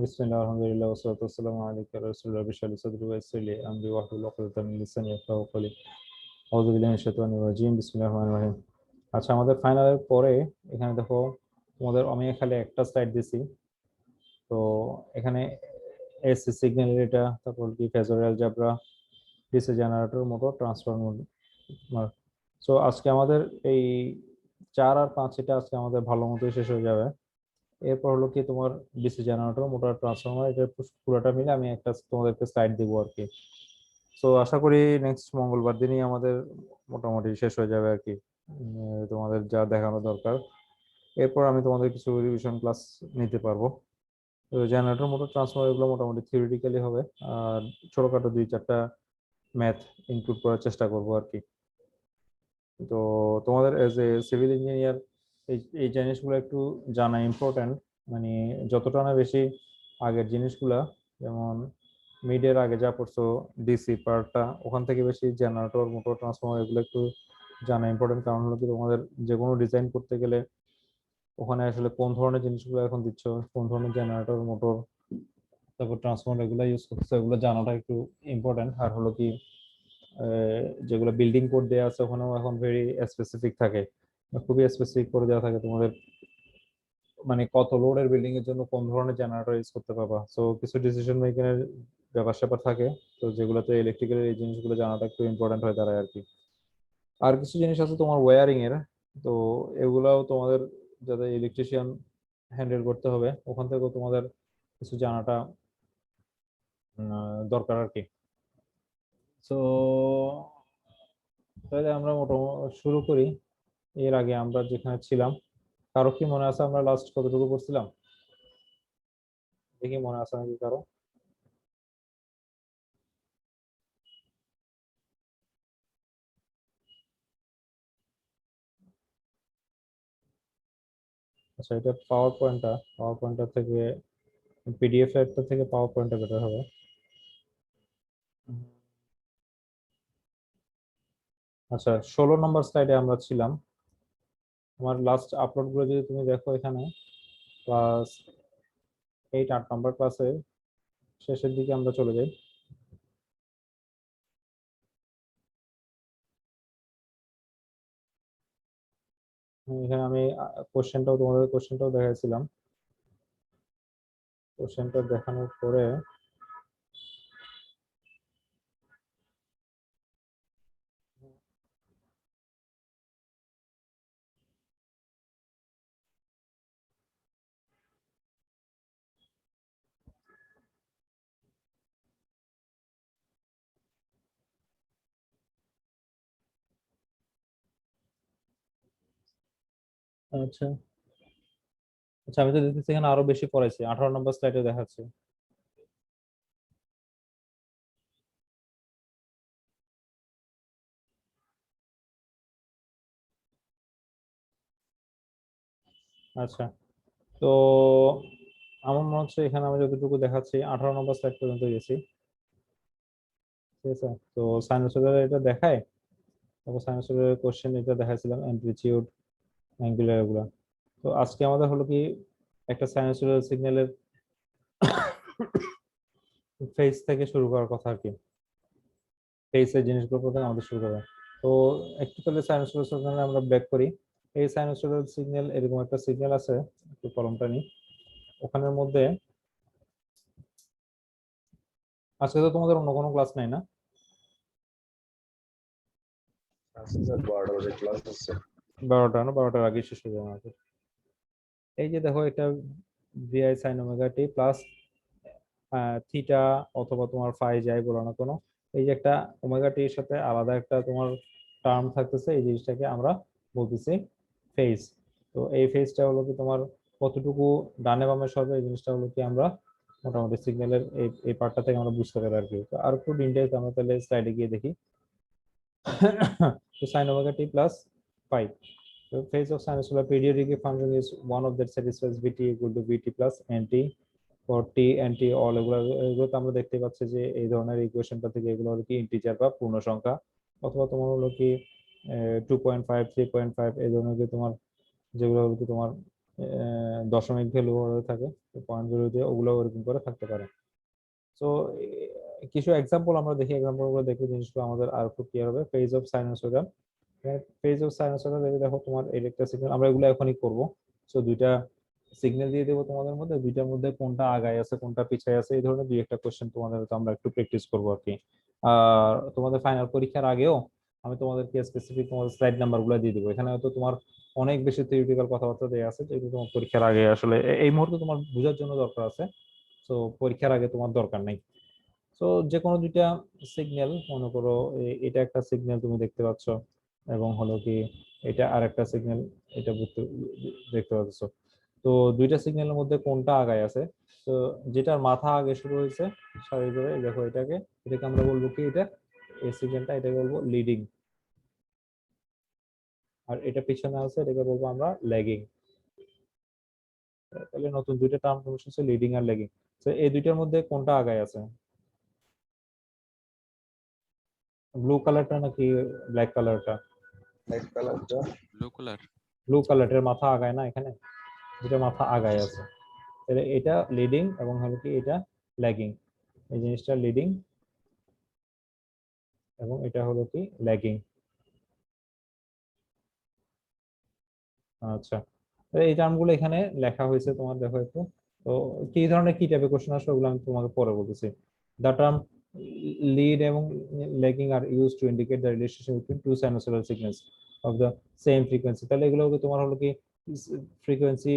বিসমিল্লাহ আলহামদুলিল্লাহ ওয়াসসালাতু ওয়াসসালামু আলাইকা রাসূলিল্লাহ বিশালি সাদরি ওয়া ইয়াসসির লি আমরি ওয়াহলুল উকদাতাম মিন লিসানি ইয়াফকাহু কওলি আউযু বিল্লাহি মিনাশ শাইতানির রাজীম বিসমিল্লাহির রহমানির রহিম। আচ্ছা, আমাদের ফাইনালের পরে এখানে দেখো তোমাদের আমি খালি একটা স্লাইড দিছি। তো এখানে এসি সিগন্যাল এটা, তারপর কি phasor algebra, DC generator, motor transformer. So আজকে আমাদের এই 4 আর 5 এটা আজকে আমাদের ভালো মতোই শেষ হয়ে যাবে। এরপর হলো কি তোমার ডিসি জেনারেটর, মোটর ট্রান্সফরমার, এটা পুরোটা মিলে আমি একটা তোমাদেরকে স্লাইড দিব আর কি। তো আশা করি নেক্সট মঙ্গলবার দিনই আমাদের মোটামুটি শেষ হয়ে যাবে আর কি, তোমাদের যা দেখানো দরকার। এরপর আমি তোমাদের কিছু রিভিশন ক্লাস নিতে পারবো। তো জেনারেটর, মোটর ট্রান্সফরমার এগুলো মোটামুটি থিওরিটিক্যালি হবে, আর ছোটখাটো 2-4টা ম্যাথ ইনক্লুড করার চেষ্টা করবো আর কি। তো তোমাদের এজ এ সিভিল ইঞ্জিনিয়ার এই এই জিনিসগুলো একটু জানা ইম্পর্ট্যান্ট। মানে যতটা না বেশি আগের জিনিসগুলা, যেমন মিডের আগে যা পড়ছো ডিসি পার্টটা, ওখান থেকে বেশি জেনারেটর, মোটর ট্রান্সফরমার এগুলো একটু জানা ইম্পর্টেন্ট। কারণ হলো কি তোমাদের যে কোনো ডিজাইন করতে গেলে ওখানে আসলে কোন ধরনের জিনিসগুলো এখন দিচ্ছ, কোন ধরনের জেনারেটর, মোটর, তারপর ট্রান্সফরমার এগুলো ইউজ করতেছো, এগুলো জানাটা একটু ইম্পর্টেন্ট। আর হলো কি যেগুলো বিল্ডিং কোড দেওয়া আছে ওখানেও এখন ভেরি স্পেসিফিক থাকে, খুবই স্পেসিফিক করে দেওয়া থাকে তোমাদের, মানে কত লোডের বিল্ডিং এর জন্য কোন ধরনের জেনারেটর ইউজ করতে পারবা। সো কিছু ডিসিশন মেকিং এর ব্যাপার স্যাপার থাকে, তো যেগুলোতে ইলেকট্রিক্যাল এই জিনিসগুলো জানাটা একটু ইম্পর্টেন্ট হয়ে দাঁড়ায় আর কি। আর কিছু জিনিস আছে তোমার ওয়্যারিং এর, তো এগুলাও তোমাদের যাতে ইলেকট্রিশিয়ান হ্যান্ডেল করতে হবে, ওখান থেকেও তোমাদের কিছু জানাটা দরকার আর কি। তো তাহলে আমরা মোটামুটি শুরু করি। এর আগে আমরা যেখানে ছিলাম, কারো কি মনে আছে আমরা লাস্ট কতটুকু পড়ছিলাম? দেখি মনে আছে নাকি কারো। আচ্ছা, এটা পাওয়ার পয়েন্টটা থেকে পিডিএফ এরটা থেকে পাওয়ার পয়েন্টটা বেটার হবে। আচ্ছা, 16 নম্বর স্লাইডে আমরা ছিলাম। আমার লাস্ট আপলোড গুলো যদি তুমি দেখো, এখানে ক্লাস 8 8 নম্বর ক্লাসে শেষের দিকে আমরা চলে যাই। এখানে আমি কোশ্চেনটাও দেখাইছিলাম। কোশ্চেনটা দেখানোর পরে আচ্ছা আচ্ছা, আমি তো দেখতেছি এখানে আরো বেশি পড়াইছি, 18 নম্বর স্লাইডে দেখাচ্ছে। আচ্ছা, তো আমার মনে হচ্ছে এখানে আমি যতটুকু দেখাচ্ছি 18 নম্বর স্লাইড পর্যন্ত গেছি। ঠিক আছে, তো সাইনোসয়েডাল এটা দেখায়, তারপর সাইনোসয়েডাল কোশ্চেন এটা দেখাইছিলাম, অ্যামপ্লিটিউড, অ্যাঙ্গুলার, এগুলা। তো আজকে আমাদের হলো কি একটা সাইনোসয়েডাল সিগন্যালের ফেজ থেকে শুরু করার কথা আর কি। ফেজের জিনিসগুলো প্রথমে আমাদের শুরু করা। তো একটু তাহলে সাইনোসয়েডাল সিগন্যাল আমরা ব্যাক করি। এই সাইনোসয়েডাল সিগন্যাল এরকম একটা সিগন্যাল আছে, একটু কলমটা নিই। ওখানের মধ্যে আজকে তো তোমাদের অন্য কোনো ক্লাস নাই না? আচ্ছা স্যার, 12টা বাজে ক্লাস আছে। 12টা না, 12টার আগে শেষ হয়ে যাবে আমাদের। এই যে দেখো, এটা Vi sign omega t plus theta অথবা তোমার ফাই যাই বলো না কোনো, এই যে একটা ওমেগা টি এর সাথে আলাদা একটা তোমার টার্ম থাকতেছে, এই জিনিসটাকে আমরা বলতেছি ফেজ। তো এই ফেজটা হলো কি তোমার কতটুকু ডানে বামে সরবে, এই জিনিসটা হলো কি আমরা মোটামুটি সিগন্যালের এই এই পার্টটা থেকে আমরা বুঝতে পারি আর কি। তো আর একটু ডিটেইলস আমরা তাহলে স্লাইডে গিয়ে দেখি। তো sin omega t plus phi. The phase of sinusoidal periodic function is one of that satisfies Vt equal to Vt plus nt for t and t all, এগুলো তো আমরা দেখতে পাচ্ছি যে এই ধরনের ইকুয়েশনটা থেকে এগুলো হলো কি ইন্টিজার বা পূর্ণ সংখ্যা, অথবা তোমার হলো কি 2.5 3.5 এই ধরনের যে তোমার যেগুলো হলো কি তোমার দশমিক ভ্যালু থাকে, পয়েন্ট ভ্যালু দিয়ে ওগুলো ওরকম করে থাকতে পারে। তো কিছু এক্সাম্পল আমরা দেখি, এক্সাম্পল গুলো দেখে জিনিসগুলো আমাদের আর খুব ক্লিয়ার হবে। Phase of sinusoid, phase of sinusoid দেখো তোমার ইলেকট্রিক সিগন্যাল, আমরা এগুলো এখনই করব। সো দুইটা সিগন্যাল দিয়ে দেবো তোমাদের মধ্যে, দুইটার মধ্যে কোনটা আগায় আছে কোনটা পিছায় আছে, এই ধরনের দুই একটা কোশ্চেন তোমাদের আমরা একটু প্র্যাকটিস করবো আর কি। আর তোমাদের ফাইনাল পরীক্ষার আগেও আমি তোমাদেরকে স্পেসিফিক তোমাদের স্লাইড নাম্বার গুলো দিয়ে দিবো। এখানে হয়তো তোমার অনেক বেশি থিওরিটিক্যাল কথাবার্তা দেওয়া আছে, যেগুলো তোমার পরীক্ষার আগে আসলে এই মুহূর্তে তোমার বোঝার জন্য দরকার আছে। তো পরীক্ষার আগে তোমার দরকার নেই। তো যে কোনো দুইটা সিগন্যাল মনে করো, এটা একটা সিগন্যাল তুমি দেখতে পাচ্ছ, এবং হলো কি এটা আর একটা সিগন্যাল, এটা দেখতে পাচ্ছ। তো দুইটা সিগন্যালের মধ্যে কোনটা আগায় আছে? তো যেটার মাথা আগে শুরু হয়েছে স্বাভাবিকভাবে দেখো এটাকে আমরা বলবো কি, এটা এই সিগন্যালটা এটাকে বলবো লিডিং, আর এটা পিছনে আছে এটাকে বলবো আমরা ল্যাগিং। তাহলে নতুন দুইটা টার্ম হচ্ছে লিডিং আর ল্যাগিং। তো এই দুইটার মধ্যে কোনটা আগায় আছে? ব্লু কালারটা নাকি ব্ল্যাক কালারটা? লাইট কালারটা। Blue colour. ব্লু কালারের মাথা আগায় না এখানে, যেটা মাথা আগায় জি আছে। স্যার। তাহলে এটা লিডিং এবং হলো কি এটা ল্যাগিং। এই জিনিসটা লিডিং এবং এটা হলো কি ল্যাগিং। আচ্ছা, তো এই টার্মগুলো এখানে লেখা হয়েছে তোমার, দেখো একটু। তো কি ধরনের কি টাইপের কোশ্চেন আসবে ওগুলো আমি তোমাকে পরে বলতেছি। দ্য টার্ম লিড এবং lagging are use to indicate the relationship between two sinusoidal signals of the same frequency. তাহলে এগুলো তোমার হলো কি ফ্রিকোয়েন্সি,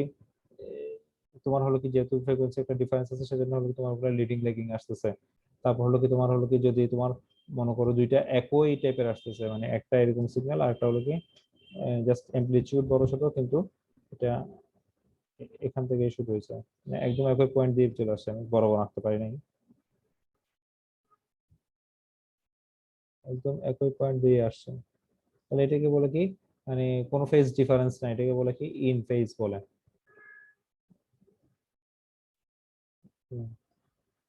তোমার হলো কি যেহেতু ফ্রিকোয়েন্সি একটা ডিফারেন্স আছে সেজন্য হলো কি তোমার উপরে লিডিং ল্যাগিং আসতেছে। তারপর হলো কি তোমার হলো কি যদি তোমার মনে করো দুইটা একই টাইপের আসতেছে, মানে একটা এরকম সিগন্যাল আর একটা হলো কি জাস্ট অ্যামপ্লিটিউড বড় ছোট, কিন্তু এটা এখান থেকে শুরু হয়েছে, মানে একদম একই পয়েন্ট দিয়ে চলে আসছে, আমি বড় বড় আঁকতে পারি নাই, একদম একই পয়েন্ট দিয়ে আসছে। তাহলে এটাকে বলে কি, মানে কোনো ফেজ ডিফারেন্স নাই, এটাকে বলে কি ইন ফেজ বলে। হুম,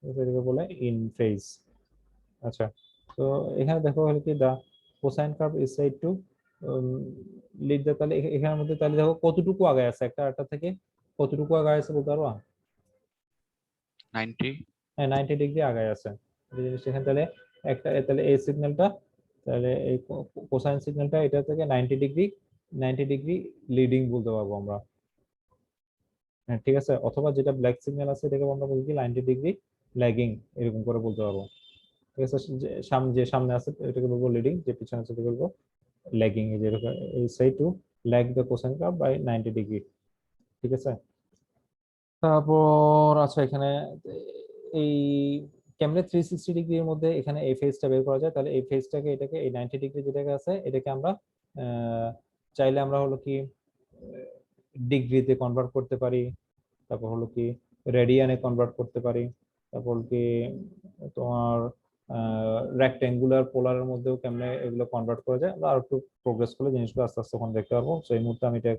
এটাকে বলে ইন ফেজ। আচ্ছা, তো এখানে দেখো হলো কি the cosine curve is said to lead the, তাহলে এখানের মধ্যে তাহলে দেখো কতটুকু আগে আছে একটা একটা থেকে, কতটুকু আগে আছে বলতে পারবা? 90। হ্যাঁ, 90 ডিগ্রি আগায় আছে। এই জিনিসটা এখানে তাহলে একটা, তাহলে এই সিগন্যালটা, তাহলে এই কোসাইন সিগন্যালটা এটা থেকে 90 ডিগ্রি, 90 ডিগ্রি লিডিং বলতে পারবো আমরা। হ্যাঁ ঠিক আছে, অথবা যেটা ব্ল্যাক সিগন্যাল আছে এটাকে আমরা বলছি 90 ডিগ্রি ল্যাগিং, এরকম করে বলতে পারবো। ঠিক আছে, যে সামনে আছে এটাকে বলবো লিডিং, যে পিছনে আছে এটাকে বলবো ল্যাগিং। এই যে এই psi to lag the cosine curve by 90 degree. ঠিক আছে, তারপর আচ্ছা এখানে এই কেমনে 360 ডিগ্রির মধ্যে এখানে এই ফেজটা বের করা যায়? তাহলে এই ফেজটাকে, এটাকে এই 90 ডিগ্রি যেটাকে আছে এটাকে আমরা আহ, চাইলে আমরা হলো কি ডিগ্রিতে কনভার্ট করতে পারি, তারপর হলো কি রেডিয়ানে কনভার্ট করতে পারি, তারপর কি তোমার রেক্টেঙ্গুলার পোলারের মধ্যেও কেমনে এগুলো কনভার্ট করা যায়, আমরা আর একটু প্রোগ্রেস করলে জিনিসগুলো আস্তে আস্তে ওখানে দেখতে পারবো। তো এই মুহূর্তে আমি এটা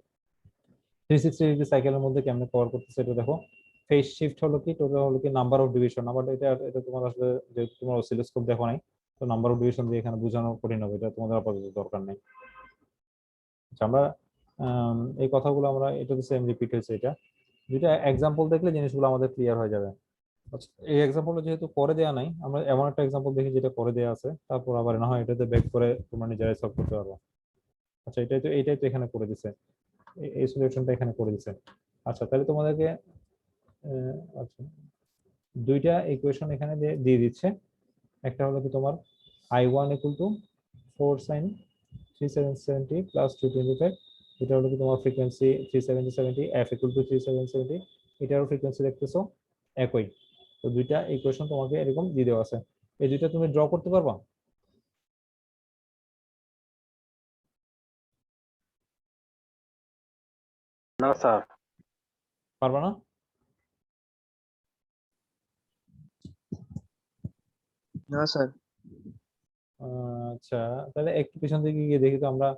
360 ডিগ্রি সাইকেলের মধ্যে কেমনে কভার করতেছে এটা দেখো। ফেজ শিফট হলো কি, টোটাল হলো কি নাম্বার অফ ডিভিশন, নাম্বার এটা এটা তোমার আসলে যে তোমার অসিলোস্কোপ দেখো নাই, তো নাম্বার অফ ডিভিশন দিয়ে এখানে বোঝানো কঠিন হবে, এটা তোমাদের আপাতত দরকার নেই। আচ্ছা, আমরা এই কথাগুলো আমরা এটা তো সেম রিপিট হয়েছে, এটা দুইটা এক্সাম্পল দেখলে জিনিসগুলো আমাদের ক্লিয়ার হয়ে যাবে। আচ্ছা, এই এক্সাম্পলটা যেহেতু করে দেওয়া নাই, আমরা এমন একটা এক্সাম্পল দেখি যেটা করে দেওয়া আছে, তারপর আবার না হয় এটাতে ব্যাক করে তোমরা নিজেরাই সলভ করতে পারবে। আচ্ছা, এইটাই তো এখানে করে দিছে, এই সলিউশনটা এখানে করে দিছে। আচ্ছা, তাহলে তোমাদেরকে আচ্ছা দুইটা ইকুয়েশন এখানে দিয়ে দিচ্ছে। একটা হলো কি তোমার I1 equal to 4 sin 3770 plus 225, এটা হলো কি তোমার ফ্রিকোয়েন্সি 370 f ইকুয়াল টু 3770, এটারও ফ্রিকোয়েন্সি দেখতেছো একই। তো দুইটা ইকুয়েশন তোমাকে এরকম দিয়ে দেওয়া আছে, এই দুইটা তুমি ড্র করতে পারবা? না স্যার। পারবা না? না স্যার। আচ্ছা, তাহলে একটু পিছন দিকে গিয়ে দেখি তো আমরা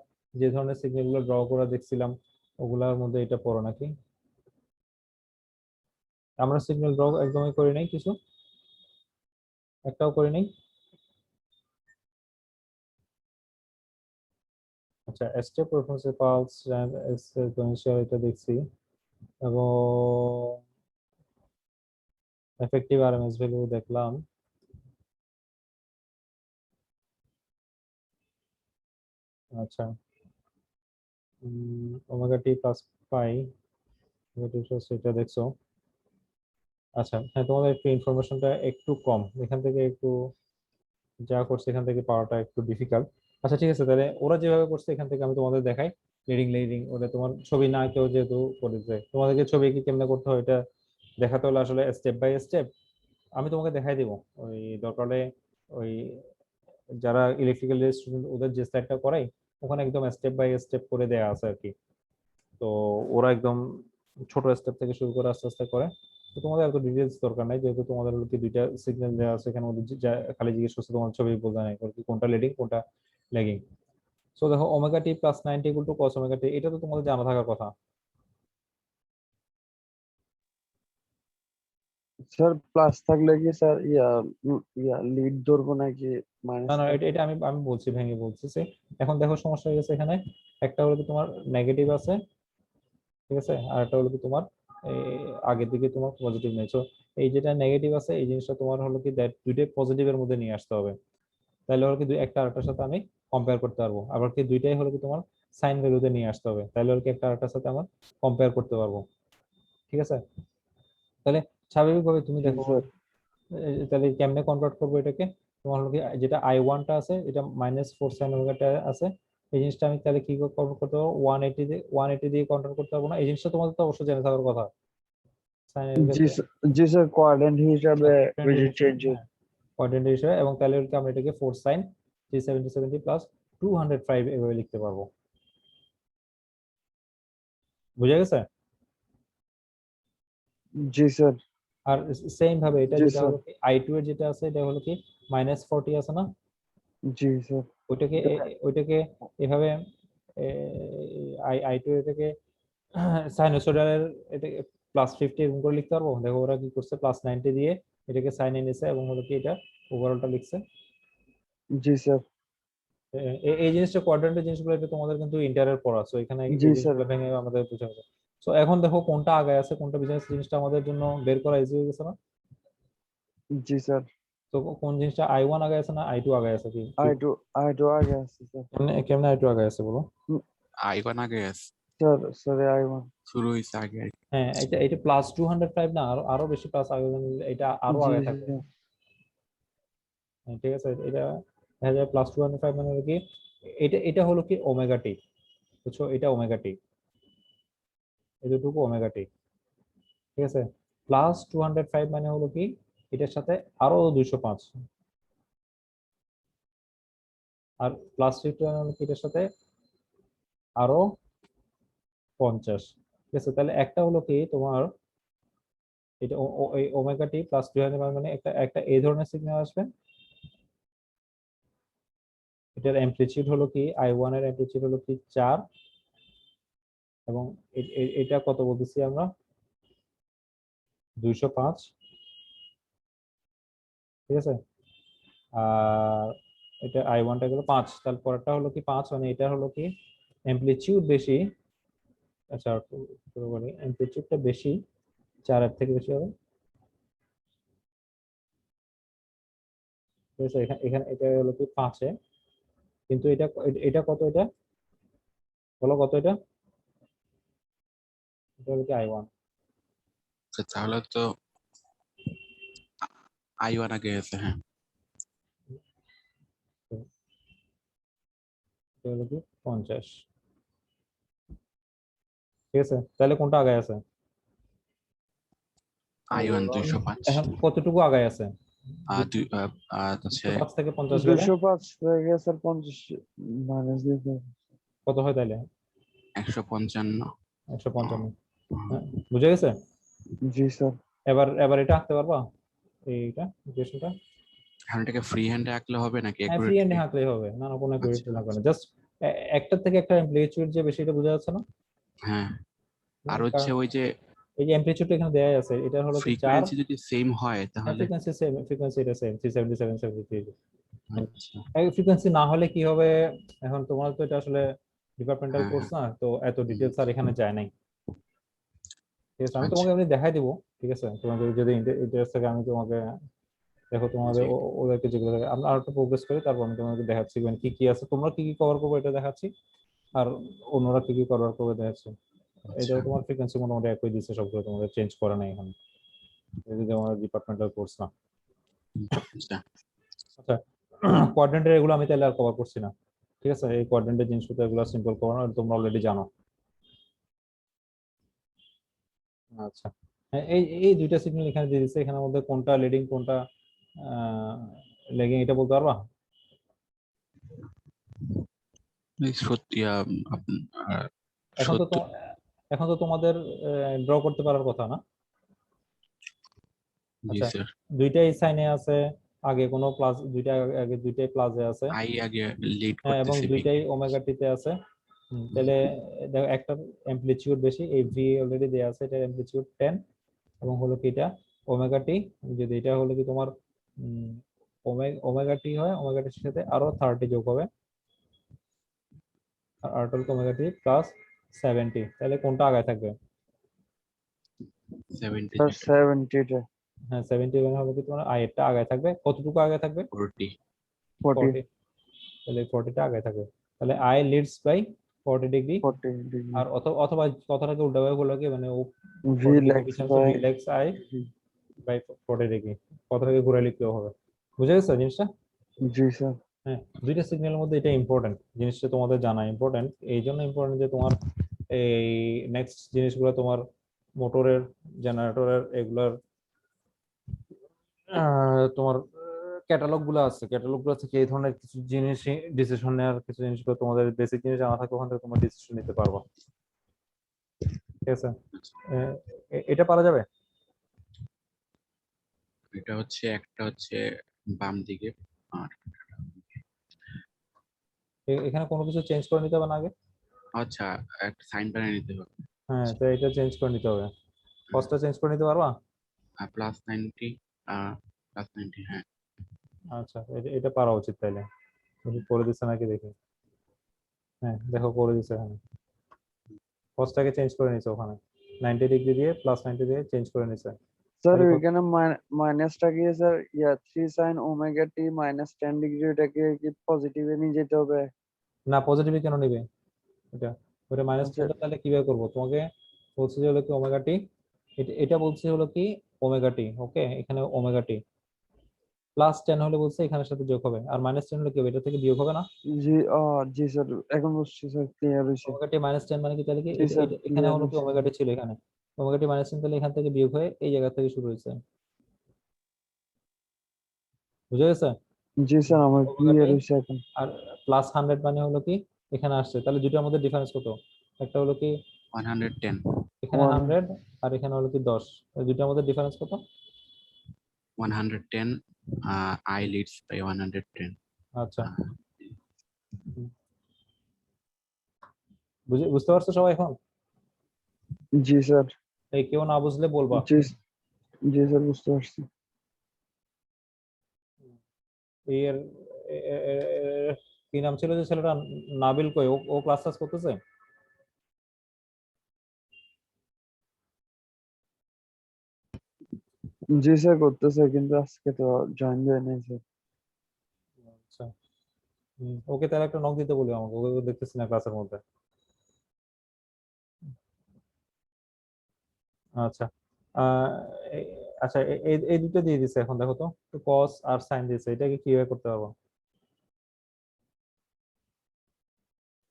যে ধরনের সিগন্যাল গুলো ড্র করা দেখছিলাম ওগুলার মধ্যে এটা পড়ো নাকি। আমরা সিগন্যাল ড্র একদমই করি নাই, কিছু একটাও করি নাই। আচ্ছা, স্টেপ রেফারেন্স পালস এক্সপোনেনশিয়াল এটা দেখছি, এবং এফেক্টিভ আরএমএস ভ্যালু দেখলাম। আচ্ছা, ওমেগা টি প্লাস পাই এটা দেখছো। আচ্ছা হ্যাঁ, তোমাদের একটু ইনফরমেশনটা একটু কম, এখান থেকে একটু যা করছে এখান থেকে পাওয়াটা একটু ডিফিকাল্ট। আচ্ছা ঠিক আছে, তাহলে ওরা যেভাবে করছে এখান থেকে আমি তোমাদের দেখাই। লিডিং ওটা তোমার ছবি না কেউ যেহেতু করেছে, তোমাদেরকে ছবি কি কেমনে করতে হয় এটা দেখাতে হলে আসলে স্টেপ বাই স্টেপ আমি তোমাকে দেখাই দিব। ওই দরকার হলে ওই যারা ইলেকট্রিক্যাল স্টুডেন্ট ওদের যে স্লাইডটা করাই ওখানে একদম স্টেপ বাই স্টেপ করে দেয়া আছে আর কি। তো ওরা একদম ছোট স্টেপ থেকে শুরু করে আস্তে আস্তে করে। তো তোমাদের এত ডিটেলস দরকার নাই, যেহেতু তোমাদের হলো কি দুইটা সিগন্যাল দেওয়া আছে এখানে মধ্যে খালি জিজ্ঞেস করছে তোমার ছবি বোঝা নাই কি কোনটা লিডিং কোনটা ল্যাগিং। সো দেখো omega t plus 90 equal to cos omega t, এটা তো তোমাদের জানা থাকার কথা। স্যার প্লাস থাকলে কি স্যার ইয়া লিড ধরবো নাকি না মাইনাস না, এটা থাকলে? এটা আমি আমি বলছি, ভেঙে বলছি যে এখন দেখো সমস্যা হয়ে গেছে এখানে। একটা হলো কি তোমার নেগেটিভ আছে, ঠিক আছে, আর একটা হলো কি তোমার এই আগের দিকে তোমার পজিটিভ নেই। সো এই যেটা নেগেটিভ আছে এই জিনিসটা তোমার হলো কি দ্যাট দুইটাই পজিটিভের মধ্যে নিয়ে আসতে হবে। তাহলে হলো কি দুই একটা আরেকটার সাথে আমি কম্পেয়ার করতে পারবো। আবার কি দুইটাই হলো কি তোমার সাইন ভ্যালুতে নিয়ে আসতে হবে, তাহলে হলো কি একটা আরেকটার সাথে আমার কম্পেয়ার করতে পারবো। ঠিক আছে, তাহলে স্বাভাবিকভাবে তুমি জি দেখো স্যার। তাহলে কেমনে কনভার্ট করবো এটাকে। তোমার হলো কি যেটা I1টা আছে এটা -4 সাইন ওমেগাটা আছে, এই জিনিসটা আমি তাহলে কি কনভার্ট করতে পারবো 180 দিয়ে কনভার্ট করতে পারবো না, এই জিনিসটা তোমাদের তো অবশ্যই জেনে থাকার কথা। সাইন এর জি ক্ষেত্রে স্যার, জি স্যার কোয়াড্রেন্ট হিসাবে ওই যে চেঞ্জ। কোয়াড্রেন্ট হিসেবে, এবং তাহলে হলো কি আমরা এটাকে 4 সাইন 370 প্লাস 205 এভাবে লিখতে পারবো। বুঝা গেছে? জি স্যার। আর সেম ভাবে এটা জি যেটা স্যার। হলো কি I2 এর যেটা আছে এটা হলো কি -40 আছে না, জি স্যার। ওইটাকে ওইটাকে এভাবে I2 এটাকে সাইনোসয়েডাল এটাকে +50 এরকম করে লিখতে পারবো। দেখো ওরা কি করছে +90 দিয়ে এটাকে সাইন এ নিছে এবং হলো কি এটা ওভারঅলটা লিখছে। জি স্যার। এই জিনিসটা কোয়াড্রেন্টের জিনিসগুলো এটা তোমাদের কিন্তু ইন্টারের পড়া, সো এখানে জি এই স্যার। জিনিসগুলো ভেঙে আমাদের বুঝতে হবে। সো এখন দেখো কোনটা আগে আছে কোনটা বিজনেস, জিনিসটা আমাদের জন্য বের করা ইজি হয়ে গেছে না। জি স্যার। তো কোন জিনিসটা I1 আগে আছে না I2 আগে আছে কি কি আই টু আগে আছে স্যার। কেমনে কেমনে I2 আগে আছে বলো। আইকন আগে আছে, স্যার স্যার I1। শুরু হয়েছে আগে আর কি। হ্যাঁ এটা এটা +205 না, আরো আরো বেশি প্লাস আগে, এটা আরো জি আগে জি থাকবে। স্যার। হ্যাঁ, ঠিক আছে, এটা দেখা যায় +205 মানে হলো কি এটা এটা হলো কি ওমেগা টি, বুঝছো, এটা ওমেগা টি, এতটুকু ওমেগা টি। ঠিক আছে, +205 মানে হলো কি এটার সাথে আরো 205, আর +50 মানে হলো কি এটার সাথে আরো 50। ঠিক আছে, তাহলে একটা হলো কি তোমার এটা এই ওমেগা টি +205 মানে একটা একটা এই ধরনের সিগন্যাল আসবে। এটার অ্যামপ্লিটিউড হলো কি I1 এর অ্যামপ্লিটিউড হলো কি 4, এবং এটা কত বলতেছি আমরা 205। ঠিক আছে, আর এটা I1টা গেলো 5, তাহলে পরেরটা হলো কি 5 মানে এটা হলো কি অ্যামপ্লিটিউড বেশি। আচ্ছা পুরো বলি অ্যামপ্লিটিউডটা বেশি, 4 এর থেকে বেশি হবে। ঠিক আছে, এখানে এখানে এটা হলো কি 5 এ, কিন্তু এটা এটা কত, এটা বলো কত, এটা এটা হলো কি I1। আচ্ছা, তাহলে তো আইওয়ান আগে আছে। হ্যাঁ, এটা হলো কি 50। ঠিক আছে, তাহলে কোনটা আগায় আছে? আইওয়ান 205। এখন কতটুকু আগায় আছে? আর দুই আর হচ্ছে 205 থেকে 50 গেলে 205 থেকে স্যার 50 মাইনাস দিয়ে। কত হয় তাহলে? 155। 155। হ্যাঁ, বুঝে গেছে? জি স্যার। এবার এবার এটা আঁকতে পারবা এইটা ইকুয়েশনটা? এখন এটাকে ফ্রি হ্যান্ডে আঁকলে হবে নাকি হ্যাঁ ফ্রি হ্যান্ডে অ্যাকুরেটলি? আঁকলেই হবে, না না কোনো আচ্ছা ইকুয়েশন লাগবে না, আচ্ছা। জাস্ট একটার থেকে একটা অ্যামপ্লিটিউড যে বেশি এটা বোঝা যাচ্ছে না। হ্যাঁ, আর হচ্ছে কারণ ওই যে এই যে অ্যামপ্লিটিউডটা এখানে দেয়া আছে এটা হলো কি 4, ফ্রিকোয়েন্সি যদি সেম হয় তাহলে? ফ্রিকোয়েন্সি সেম, ফ্রিকোয়েন্সি এটা সেম 377 73। আচ্ছা। ফ্রিকোয়েন্সি না হলে কি হবে, এখন তোমার তো এটা আসলে ডিপার্টমেন্টাল হ্যাঁ কোর্স হ্যাঁ। না, তো এত ডিটেলস আর এখানে যায় নাই। ঠিক আছে, আমি আচ্ছা। তোমাকে এমনি দেখাই দিব। ঠিক আছে, তোমাদের যদি ইন্টারেস্ট থাকে আমি তোমাকে, দেখো তোমাদের জি। ওদেরকে যেগুলো থাকে আমরা আর একটু প্রোগ্রেস করি, তারপর আমি তোমাকে দেখাচ্ছি মানে কি কি আছে, তোমরা কি কি কভার করবে এটা দেখাচ্ছি, আর অন্যরা কি কি কভার করবে দেখাচ্ছি। আচ্ছা। এটাও তোমার ফ্রিকোয়েন্সি মোটামুটি একই দিচ্ছে, সবগুলো তোমাদের চেঞ্জ করে নাই এখানে, যদি তোমার ডিপার্টমেন্টাল কোর্স না। আচ্ছা। আচ্ছা, কোয়াড্রেন্টের এগুলো আমি তাহলে আর কভার করছি না। ঠিক আছে, এই কোয়াড্রেন্টের জিনিসপত্র এগুলো সিম্পল কভার তোমরা অলরেডি জানো। আচ্ছা, এই এই দুইটা সিগন্যাল এখানে দিয়ে দিচ্ছে, এখানের মধ্যে কোনটা লিডিং কোনটা লেগিং এটা বলতে পারবা? এই সত্যি এখন তো সত্য। এখন তো তোমাদের ড্র করতে পারার কথা না? জি আচ্ছা, স্যার। দুইটাই সাইনে আছে, আগে কোনো প্লাস দুইটা, আগে দুইটাই প্লাসে আছে, আই আগে লিড হ্যাঁ, এবং করতেছে বি। দুইটাই ওমেগা টিতে আছে। তাহলে দেখো একটা অ্যামপ্লিটিউড বেশি, এই ভি অলরেডি দেয়া আছে, এটা অ্যামপ্লিটিউড 10, এবং হলো কি এটা ওমেগা টি, যদি এটা হলো কি তোমার ওমেগা টি হয়, ওমেগা টির সাথে আরো 30 যোগ হবে, আর আর হলো ওমেগা টি প্লাস 70, তাহলে কোনটা আগে থাকবে? 70 স্যার যেটা। 70 হ্যাঁ, 70 মানে হলো কি তোমার আই এরটা আগে থাকবে, কতটুকু আগে থাকবে? 40। 40 40, তাহলে 40টা আগে থাকবে, তাহলে I leads by 40 degree. 40 degree আর অথবা কথাটাকে উল্টাভাবে বললো কি মানে ও ভি 40 ডিগ্রি ল্যাক্স পিছনে by V lags I by 40 degree, কথাটাকে ঘুরে লিখলেও হবে। বুঝে গেছো জিনিসটা? জি স্যার হ্যাঁ, দুইটা সিগন্যালের মধ্যে এটা ইম্পর্টেন্ট, জিনিসটা তোমাদের জানা ইম্পর্টেন্ট, এই জন্য ইম্পর্টেন্ট যে তোমার এই নেক্সট জিনিসগুলো তোমার মোটরের, জেনারেটরের এগুলার তোমার ক্যাটালগ গুলো আছে, ক্যাটালগ গুলো থেকে এই ধরনের কিছু জিনিস ডিসিশন নেওয়ার কিছু জিনিসগুলো তোমাদের বেসিক জিনিস জানা থাকে, ওখান থেকে তোমরা ডিসিশন নিতে পারবা। ঠিক আছে, এটা পারা যাবে? এটা হচ্ছে একটা হচ্ছে বাম দিকে আর এখানে কোনো কিছু চেঞ্জ করে নিতে হবে না আগে? আচ্ছা একটা সাইন বানিয়ে নিতে হবে। হ্যাঁ, তো এটা চেঞ্জ করে নিতে হবে, কস্টটা চেঞ্জ করে নিতে পারবা? প্লাস 90, প্লাস 90 হ্যাঁ। আচ্ছা, এটা পারা উচিত তাইলে, তুমি করে দিচ্ছে নাকি দেখি। হ্যাঁ, দেখো করে দিচ্ছে এখানে, কস্টটাকে চেঞ্জ করে নিচ্ছে ওখানে, 90 ডিগ্রি দিয়ে প্লাস 90 দিয়ে চেঞ্জ করে নিচ্ছে। স্যার তাহলে এখানে মাইনাসটা কি sir 3 sin omega t minus 10 degree এটাকে কি পজিটিভে নিয়ে যেতে হবে? না, পজিটিভ কেন নিবে এটা, ওটা মাইনাস আচ্ছা টেনটা তাহলে কিভাবে করবো তোমাকে? বলছে যে হলো কি ওমেগা টি, এটা বলছে হলো কি ওমেগা টি, ওকে, এখানে ওমেগা টি প্লাস 10 হলে বলছে এখানের সাথে যোগ হবে, আর মাইনাস 10 হলে কি হবে, এটা থেকে বিয়োগ হবে না? জি জি স্যার এখন বুঝছি স্যার ক্লিয়ার হয়েছে ওমেগা টি মাইনাস 10 মানে কি, তাহলে কি জি স্যার এখানে ক্লিয়ার হলো কি হয়েছে ওমেগা টি ছিল এখানে, ওমেগা টি মাইনাস 10 তাহলে এখান থেকে বিয়োগ হয়ে এই জায়গা থেকে শুরু হয়েছে। বুঝা গেছে? জি স্যার আমার ওমেগা টি ক্লিয়ার হয়েছে এখন আর প্লাস 100 মানে হলো কি এখানে আসছে, তাহলে দুটোর মধ্যে ডিফারেন্স কত? একটা হলো কি 110। এখানে ওয়ান 100, আর এখানে হলো কি 10, দুটোর মধ্যে ডিফারেন্স কত? 110, I leads by 110। আচ্ছা, বুঝতে পারছো সবাই এখন? জি স্যার এই কেউ না বুঝলে বলবা। জি জি স্যার বুঝতে পারছি এর কি নাম ছিল যে ছেলেটা, নাবিল কই, ও ক্লাস টাস করতেছে? জি স্যার করতেছে কিন্তু আজকে তো জয়েন দেয় নাই স্যার আচ্ছা, ওকে তাহলে একটা নক দিতে বলি, আমাকে ওকে দেখতেছি না ক্লাসের মধ্যে। আচ্ছা, আহ, এই- আচ্ছা, এই দুটো দিয়ে দিছে, এখন দেখো তো কস আর সাইন দিছে, এটাকে কিভাবে করতে পারবো?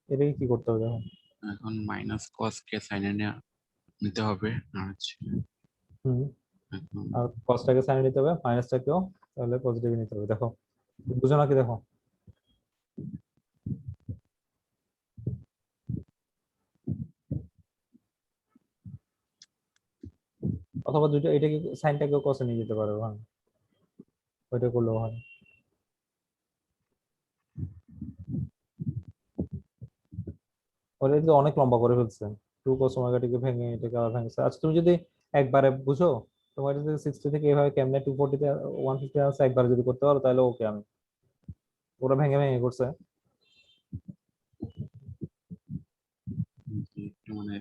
এটাকে কি করতে হবে দেখো। এখন মাইনাস কস কে সাইনে নিতে হবে আর হচ্ছে হুম, এখন আর কসটাকে সাইন নিতে হবে, মাইনাসটাকেও তাহলে পজিটিভ নিতে হবে, দেখো বুঝো নাকি দেখো। অথবা দুটো এটাকে সাইনটাকেও কসে নিয়ে যেতে পারো, হ্যাঁ, ওইটা করলেও হয়। ওটা কিন্তু অনেক লম্বা করে ফেলছে, টু কস ওমেগাটিকে ভেঙে এটাকে আবার ভেঙেছে। আচ্ছা, তুমি যদি একবারে বুঝো, তোমার যদি 60 থেকে এভাবে কেমনে 240 তে 150 আছে একবার যদি করতে পারো তাহলে ওকে। আমি ওরা ভেঙে ভেঙে করছে। একটু মানে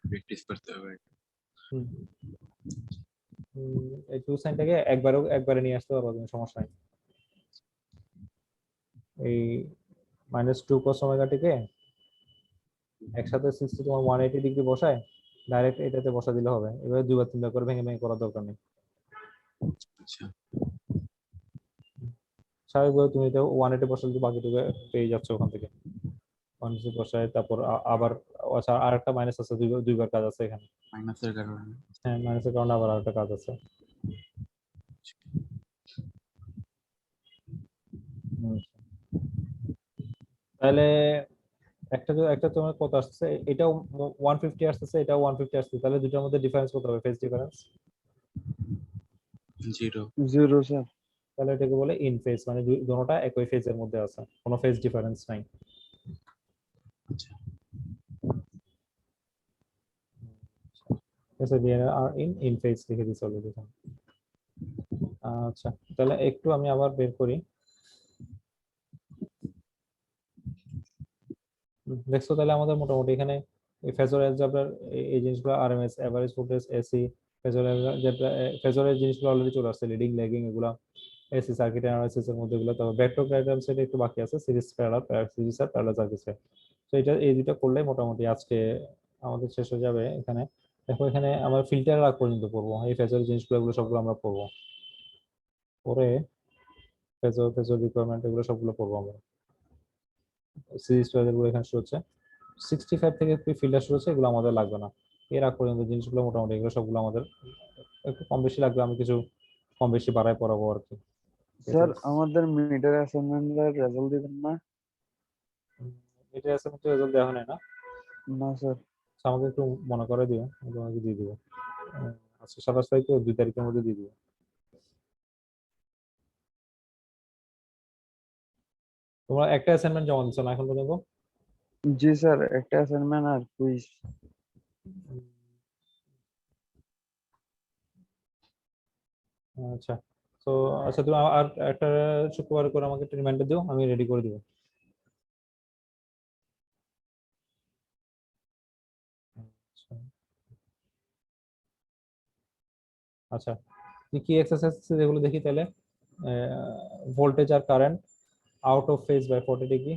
প্র্যাকটিস করতে হবে। এই টু সাইনটাকে একবারে নিয়ে আসতে পারবো তুমি, সমস্যা নেই। এই -2 cos ওমেগাটিকে একসাথে 60 তোমার 180 ডিগ্রি বসায় ডাইরেক্ট এটাতে বসা দিলে হবে। এবারে দুইবার তিনবার করে ভেঙে ভেঙে করার দরকার নেই। আচ্ছা স্বাভাবিকভাবে তুমি এটা 180 বসালে বাকিটুকু পেয়ে যাচ্ছ ওখান থেকে। 180 বসায় তারপর আবার, আচ্ছা আরেকটা মাইনাস আছে, দুইবার কাজ আছে এখানে। মাইনাসের কারণে হ্যাঁ, মাইনাসের কারণে আবার আরেকটা কাজ আছে। তাহলে একটা তোমার কত আসছে, এটাও 150 আসছে, এটাও 150 আসছে, তাহলে দুটোর মধ্যে ডিফারেন্স কত হবে, ফেজ ডিফারেন্স? 0। 0 স্যার। তাহলে এটাকে বলে ইন ফেজ, মানে দুটোটা একই ফেজের মধ্যে আছে, কোনো ফেজ ডিফারেন্স নাই। আচ্ছা আর ইন ফেজ লিখে দিছি অলরেডি। আচ্ছা তাহলে একটু আমি আবার বের করি। দেখছো তাহলে আমাদের মোটামুটি এখানে ফেজর অ্যালজেব্রার এই জিনিসগুলো, আরএমএস, এভারেজ ফুটেজ, এসি, ফেজরের জিনিসগুলো অলরেডি চলে আসছে, লিডিং ল্যাগিং এগুলা, এসি সার্কিট অ্যানালাইসিস এর মধ্যে এগুলো। তবে ভেক্টর ডায়াগ্রাম সেটা একটু বাকি আছে, series parallel, series are parallel সার্কিটে। তো এটা এই দুটো করলে মোটামুটি আজকে আমাদের শেষ হয়ে যাবে। এখানে দেখো, এখানে আমরা ফিল্টার আগ পর্যন্ত পড়বো, এই ফেজরের জিনিসগুলো এগুলো সবগুলো আমরা পড়বো, পরে ফেজর রিকোয়ারমেন্ট এগুলো সবগুলো পড়বো আমরা। সিরিজ প্যারালাল এখানে শুরু হচ্ছে, 65 থেকে ফিল্টার শুরু হচ্ছে, এগুলো আমাদের লাগবে না। এর আগ পর্যন্ত জিনিসগুলো মোটামুটি এগুলো সবগুলো আমাদের একটু কম বেশি লাগবে, আমি কিছু কম বেশি বাড়ায় পড়াবো আর কি। স্যার আমাদের মিডের অ্যাসাইনমেন্টের রেজাল্ট দিবেন না? এটা অ্যাসাইনমেন্ট রেজাল্ট দেওয়া হয় না? না স্যার। আচ্ছা, আমাকে একটু মনে করে দিও, আমি তোমাকে দিয়ে দিবো। আচ্ছা 27 তারিখ তো, 2 তারিখের মধ্যে দিয়ে দিবো। তোমরা একটা অ্যাসাইনমেন্ট জমা দিচ্ছ না এখন পর্যন্ত? জি স্যার, একটা অ্যাসাইনমেন্ট আর কুইজ। আচ্ছা, তো আচ্ছা তুমি আর একটা শুক্রবার করে আমাকে একটা রিমাইন্ডার দিও, আমি রেডি করে দিব। আচ্ছা আচ্ছা, কি কি এক্সারসাইজ যেগুলো দেখি তাহলে, ভোল্টেজ আর current out of phase by 40 degree,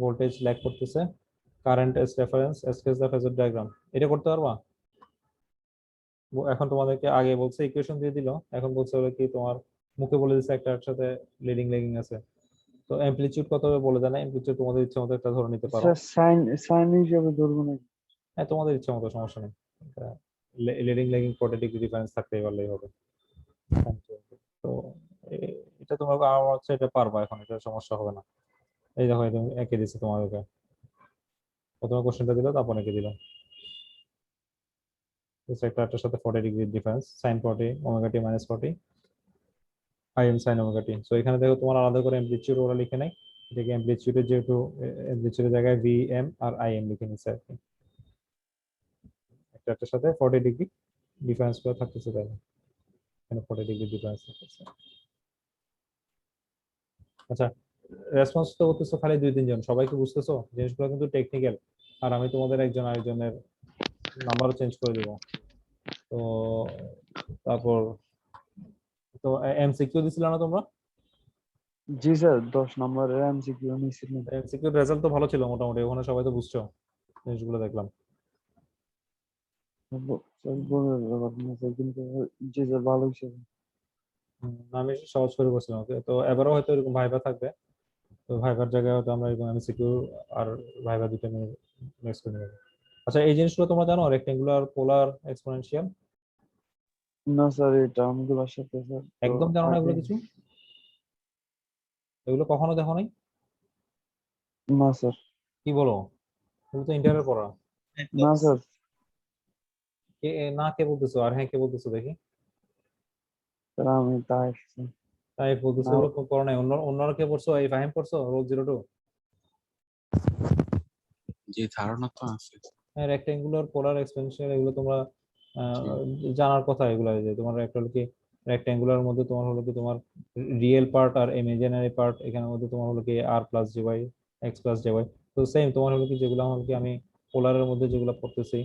voltage lag করতেছে, current as reference, sketch the phasor diagram, এটা করতে পারবা? এখন তোমাদেরকে আগে বলছে ইকুয়েশন দিয়ে দিল, এখন বলছে হলো কি তোমার মুখে বলে দিচ্ছে একটার সাথে লিডিং লেগিং আছে, তো অ্যামপ্লিটিউড কত হবে বলে দেয় না, অ্যামপ্লিটিউড তোমাদের ইচ্ছা মতো একটা ধরে নিতে পারো। স্যার সাইন সাইন হিসেবে ধরবো নাকি? হ্যাঁ, তোমাদের ইচ্ছা মতো, সমস্যা নেই। লিডিং লেগিং 40 ডিগ্রি ডিফারেন্স থাকতেই পারলেই হবে। তো এটা তোমরা আমার হচ্ছে এটা পারবা, এখন এটা সমস্যা হবে না। এই দেখো, এটা এঁকে দিচ্ছে তোমাদেরকে, প্রথমে কোশ্চেনটা দিল, তারপর এঁকে দিল একটার সাথে 40 degree difference, sine 40 omega t minus 40 I M sine omega t. So এখানে দেখো তোমার আলাদা করে অ্যামপ্লিটিউড ওরা লিখে নাই, এটাকে অ্যামপ্লিটিউডের যেহেতু অ্যামপ্লিটিউডের জায়গায় ভি এম আর আই এম লিখে নিচ্ছে আর কি, একটার সাথে 40 ডিগ্রি ডিফারেন্স করে থাকতেছে, তাই এখানে 40 ডিগ্রি ডিফারেন্স থাকতেছে। আচ্ছা, রেসপন্স তো করতেছো খালি 2-3 জন, সবাইকে বুঝতেছো জিনিসগুলো কিন্তু টেকনিক্যাল, আর আমি তোমাদের একজন আরেকজনের নাম্বারও চেঞ্জ করে দিব। তো তারপর তো এমসিকিউ দিছিল না তোমরা? জি স্যার, 10 নম্বরের এমসিকিউ নিয়েছিলেন। এমসিকিউ রেজাল্ট তো ভালো ছিল মোটামুটি, ওখানে সবাই তো বুঝছো জিনিসগুলো দেখলাম। স্যার বলার ব্যাপার না স্যার, কিন্তু জি স্যার ভালো হিসেবে। আমি সহজ করে বলছিলাম ওকে, তো এবারও হয়তো এরকম ভাইবা থাকবে, তো ভাইবার জায়গায় হয়তো আমরা এরকম এমসিকিউ আর ভাইবা দুটো নিয়ে মিক্স করে নেব। আচ্ছা, এই জিনিসগুলো তোমরা জানো, রেক্টেঙ্গুলার, পোলার, এক্সপোনেনশিয়াল? না স্যার, এই টার্মগুলোর সাথে স্যার তো একদম জানো না আগে। এগুলো কিছু? এগুলো কখনো দেখো নাই? না স্যার। কি বলো, এগুলো তো ইন্টারের পড়া। না স্যার। না কে বলতেছো, আর হ্যাঁ কে বলতেছো দেখি? স্যার আমি তাই স্যার। তাই বলতেছো, না এগুলো পড়ো নাই? অন্যরা কে পড়ছো, এই ফাহিম পড়ছো, রোজ 02? যে ধারণা তো আছে। হ্যাঁ, রেক্টেঙ্গুলার, পোলার, এক্সপোনেনশিয়াল এগুলো তোমরা আহ, জি জানার কথা। এগুলো যে তোমার একটা হলো কি রেক্টেঙ্গুলার মধ্যে তোমার হলো কি তোমার রিয়েল পার্ট আর ইমাজিনারি পার্ট, এখানের মধ্যে তোমার হলো কি আর plus j y, x plus j y. তো সেম তোমার হলো কি যেগুলো হলো কি আমি পোলারের মধ্যে যেগুলো পড়তেছি,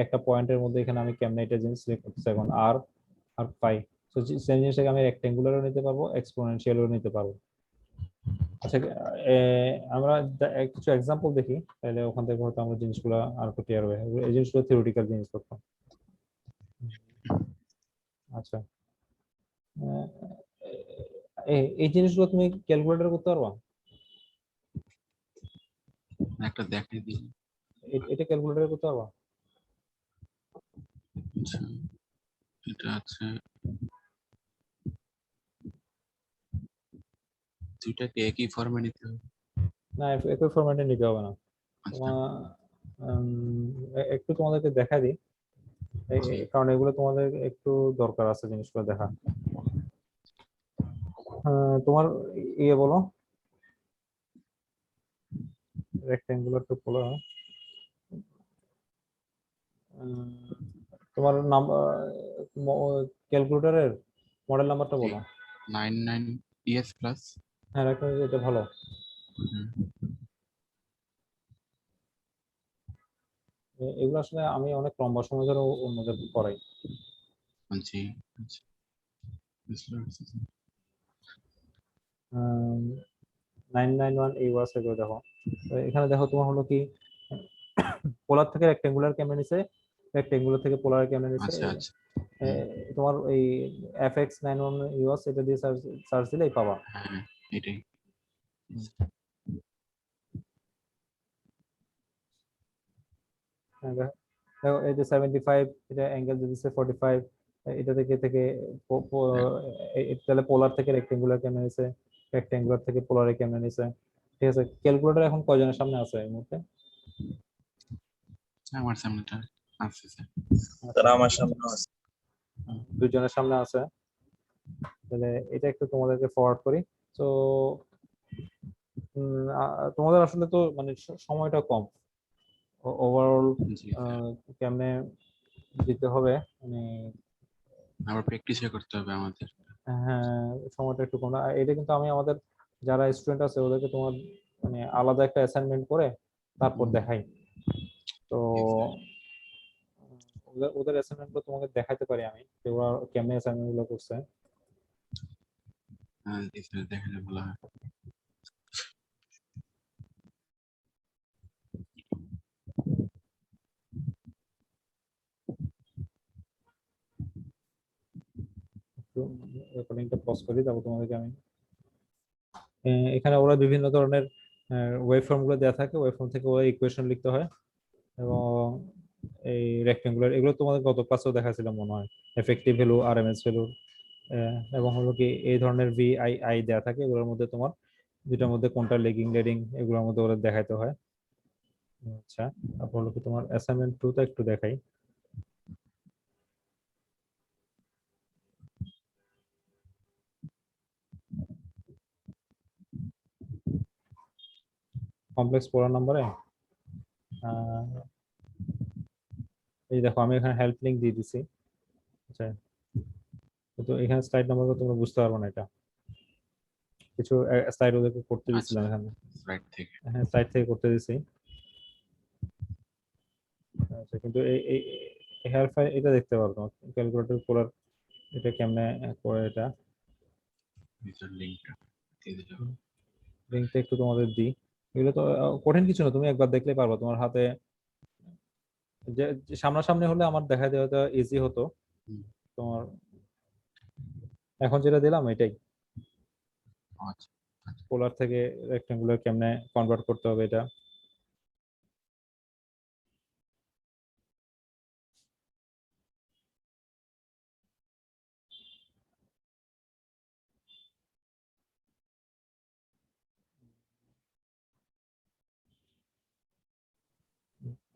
একটা পয়েন্টের মধ্যে এখানে আমি কেমনে এটা জিনিস সিলেক্ট করতেছি এখন আর আর পাই। তো সেম জিনিসটাকে আমি রেক্টেঙ্গুলারও নিতে পারবো, এক্সপোনেনশিয়ালও নিতে পারবো। আচ্ছা, আমরা কিছু এক্সাম্পল দেখি, তাহলে ওখান থেকে হয়তো আমরা জিনিসগুলো আর ক্লিয়ার হবে। এই জিনিসগুলো থিওরিটিক্যাল জিনিসপত্র। আচ্ছা, আহ, এই জিনিসগুলো তুমি ক্যালকুলেটর করতে পারবা? একটা দেখাই দিই। এটা ক্যালকুলেটর করতে পারবা? আচ্ছা, এটা আছে দুইটাকে একই ফর্মে নিতে হবে। না, একই ফরম্যাটে নিতে হবে না। আচ্ছা, তোমার একটু তোমাদেরকে দেখা দিই, কারণ এগুলো তোমাদের একটু দরকার আছে জিনিসগুলো দেখা। তোমার ইয়ে বলো, রেক্টেঙ্গুলার টু বলো। তোমার নাম্বার ক্যালকুলেটরের মডেল নাম্বারটা বলো। 99 ES প্লাস। হ্যাঁ, এটা ভালো। এগুলো আসলে আমি অনেক লম্বা সময় ধরে অন্যদের করাই। জি, আচ্ছা, বুঝতে পারছি। 991 এই ওয়ার্ডস এগুলো দেখো। তো এখানে দেখো তোমার হলো কি, পোলার থেকে রেক্টেঙ্গুলার কেমনে নিছে, রেক্টেঙ্গুলার থেকে পোলার কেমনে নিছে। আচ্ছা আচ্ছা, তোমার এই FX91 ইউএস এটা দিয়ে সার্চ দিলেই পাবা। হ্যাঁ এটাই। দেখো এই যে 75, এটা অ্যাঙ্গেল দিতেছে 45, এটা থেকে তাহলে পোলার থেকে রেক্টেঙ্গুলার কেমনে নিছে, রেক্টেঙ্গুলার থেকে পোলারে কেমনে নিছে। ঠিক আছে, ক্যালকুলেটর এখন কয়জনের সামনে আছে এই মুহূর্তে? আমার সামনেটা আছে স্যার। তারা আমার সামনে আছে। দুজনের সামনে আছে। তাহলে এটা একটু তোমাদেরকে ফরওয়ার্ড করি। তো তোমাদের আসলে তো মানে সময়টা কম, ওভারঅল জি স্যার, কেমনে দিতে হবে মানে। আবার প্র্যাকটিস করতে হবে আমাদের। হ্যাঁ, সময়টা একটু কম। এটা কিন্তু আমি আমাদের যারা স্টুডেন্ট আছে ওদেরকে তোমার মানে আলাদা একটা অ্যাসাইনমেন্ট করে তারপর দেখাই। তো জি স্যার, ওদের অ্যাসাইনমেন্ট গুলো তোমাকে দেখাতে পারি আমি, যে ওরা কেমনে অ্যাসাইনমেন্ট গুলো করছে। হ্যাঁ জি স্যার, দেখালে ভালো হয়। একটু রেকর্ডিংটা পজ করি, তারপর তোমাদেরকে আমি এখানে ওরা বিভিন্ন ধরনের ওয়েভ ফর্ম গুলো দেওয়া থাকে, ওয়েভ ফর্ম থেকে ওরা ইকুয়েশন লিখতে হয়। এবং এই রেক্টেঙ্গুলার এগুলো তোমাদের গত ক্লাসেও দেখাছিল মনে হয়, এফেক্টিভ ভ্যালু, আরএমএস ভ্যালু, এবং হলো কি এই ধরনের VII দেওয়া থাকে। এগুলোর মধ্যে তোমার দুটার মধ্যে কোনটা লেগিং লেডিং এগুলোর মধ্যে ওরা দেখাইতে হয়। আচ্ছা, তারপর হলো কি তোমার অ্যাসাইনমেন্ট 2টা একটু দেখাই। কমপ্লেক্স পড়ার নম্বরে এই দেখো আমি এখানে হেল্প লিংক দিয়ে দিছি। আচ্ছা, তো এখানে স্লাইড নাম্বার তোমরা বুঝতে পারবে না, এটা কিছু স্লাইড ওদেরকে করতে আচ্ছা, দিছিলাম এখানে। রাইট থেকে। হ্যাঁ, স্লাইড থেকে করতে দিছি। আচ্ছা, কিন্তু এই হেয়ার ফাইল এটা দেখতে পারবো, ক্যালকুলেটর পোলার এটা কেমনে করে এটা। নিচের লিংকটা দিয়ে দিলে লিঙ্কটা একটু তোমাদের দিই। এগুলো তো কঠিন কিছু না, তুমি একবার দেখলে পারবা। তোমার হাতে যে সামনাসামনি হলে আমার দেখা দেওয়াটা ইজি হতো। হুম, তোমার এখন যেটা দিলাম এটাই, আচ্ছা আচ্ছা, পোলার থেকে রেক্টেঙ্গুলার কেমনে কনভার্ট করতে হবে এটা।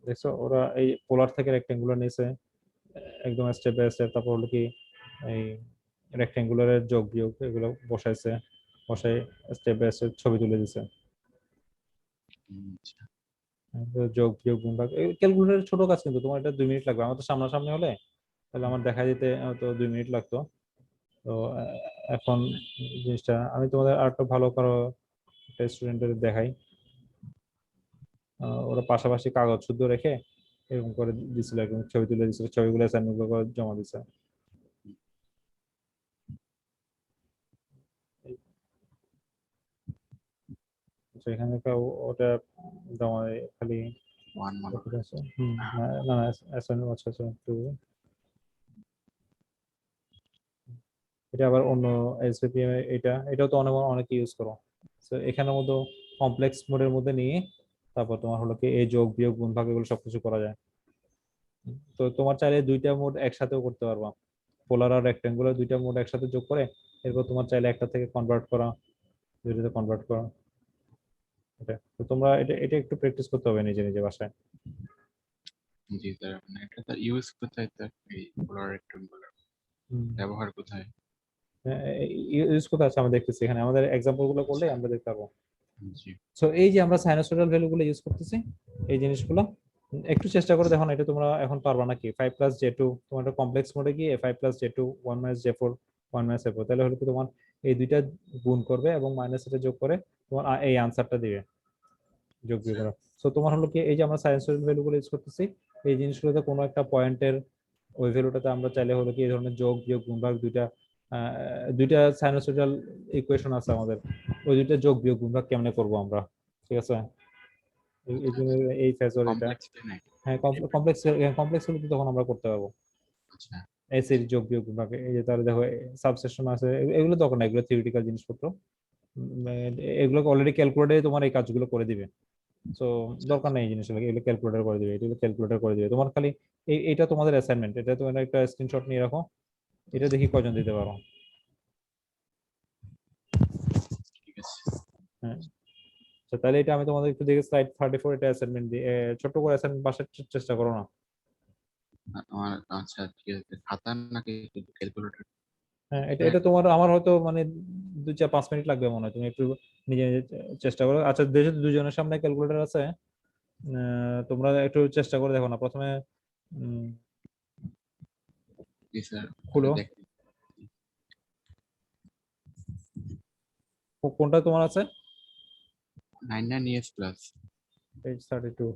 দেখছো ওরা এই পোলার থেকে রেক্টেঙ্গুলার নিছে একদম স্টেপ বাই স্টেপ। তারপর হলো কি এই রেক্টেঙ্গুলারের যোগ বিয়োগ এগুলো বসাইছে, বসাই স্টেপ বাই স্টেপ ছবি তুলে দিছে। আচ্ছা, যোগ বিয়োগ গুণ ভাগ ক্যালকুলেটরের ছোট কাজ, কিন্তু তোমার এটা 2 মিনিট লাগবে। আমার তো সামনাসামনি হলে তাহলে আমার দেখা দিতে তো 2 মিনিট লাগতো। তো এখন জিনিসটা আমি তোমাদের আর একটু ভালো করো একটা স্টুডেন্টদের দেখাই। ওরা পাশাপাশি কাগজ শুদ্ধ রেখে এরকম করে দিছিল, এরকম ছবি তুলে দিছিল, ছবিগুলো অ্যাসাইনমেন্ট করে জমা দিছে। আচ্ছা, এখানে ওটা জমা খালি 1 মনে হয়। কোথায় আছে? না না অ্যাসাইনমেন্ট, আচ্ছা আচ্ছা একটু এটা আবার অন্য এসভিপিএম, এটাও তো অনেকে ইউজ করো। তো এখানের মধ্যে কমপ্লেক্স মোডের মধ্যে নিয়ে তারপর তোমার হলো কি এই যোগ বিয়োগ গুণ ভাগ এগুলো সবকিছু করা যায়। তো তোমার চাইলে দুইটা মোড একসাথেও করতে পারবা, পোলার আর রেক্টেঙ্গুলার দুইটা মোড একসাথে যোগ করে এরপর তোমার চাইলে একটা থেকে কনভার্ট করা, দুইটাতে কনভার্ট করা। এটা তো তোমরা এটা এটা একটু প্র্যাকটিস করতে হবে নিজে নিজে বাসায়। জি স্যার, মানে এটা তো ইউজ কোথায় স্যার, এই পোলার রেক্টেঙ্গুলার ব্যবহার কোথায়? ইউজ কোথায় আছে আমরা দেখতেছি, এখানে আমাদের এক্সাম্পল গুলো করলে আমরা দেখতে পারবো। জি সো এই যে আমরা সাইনোসয়েডাল ভ্যালু গুলো ইউজ করতেছি, এই জিনিসগুলো একটু চেষ্টা করে দেখো না, এটা তোমরা এখন পারবা নাকি। 5+j2 তোমার কমপ্লেক্স মোডে গিয়ে 5+j2 1-j4 1-j4, তাহলে হলো কি তোমার এই দুইটা গুণ করবে এবং মাইনাস এটা যোগ করে তোমার এই আনসারটা দিবে, যোগ বিয়োগ করা। সো তোমার হলো কি এই যে আমরা সাইনোসয়েডাল ভ্যালু গুলো ইউজ করতেছি, এই জিনিসগুলোতে কোনো একটা পয়েন্টের ওই ভ্যালুটাতে আমরা চাইলে হলো কি এই ধরনের যোগ বিয়োগ গুণ ভাগ দুইটা সাইনোসয়েডাল ইকুয়েশন আছে আমাদের, ওই দুইটা যোগ বিয়োগ গুণ ভাগ কেমনে করবো আমরা, ঠিক আছে। এই জন্য এই ফেজর এটা, কমপ্লেক্স নাই। হ্যাঁ কমপ্লেক্স হলে তো তখন আমরা করতে পারবো আচ্ছা এই সিরিজ যোগ বিয়োগ গুণ ভাগ। এই যে তাহলে দেখো সাবসেশন আছে, এগুলো তখন না, এগুলো থিওরিটিক্যাল জিনিসপত্র, এগুলোকে অলরেডি ক্যালকুলেটরে তোমার এই কাজগুলো করে দিবে। সো দরকার নেই এই জিনিসগুলো, এগুলো ক্যালকুলেটর করে দিবে, এগুলো ক্যালকুলেটর করে দিবে তোমার খালি এইটা তোমাদের অ্যাসাইনমেন্ট, এটা তোমরা একটা স্ক্রিনশট নিয়ে রাখো, এটা দেখি কয়জন দিতে পারো। ঠিক আছে। হ্যাঁ আচ্ছা, তাহলে এটা আমি তোমাদের একটু দেখে স্লাইড 34 এটা অ্যাসাইনমেন্ট দিয়ে ছোট করে অ্যাসাইনমেন্ট বাসায় চেষ্টা করো না। আমার আচ্ছা ঠিক আছে, খাতা নাকি ক্যালকুলেটর? হ্যাঁ এটা এটা তোমার আমার হয়তো মানে 2-4-5 মিনিট লাগবে মনে হয়, তুমি একটু নিজে নিজে চেষ্টা করো। আচ্ছা যেহেতু দুজনের সামনে ক্যালকুলেটর আছে, তোমরা একটু চেষ্টা করে দেখো না প্রথমে, উম, জি স্যার, খুলো দেখি। কোনটা তোমার আছে, 99 প্লাস। পেজ 32।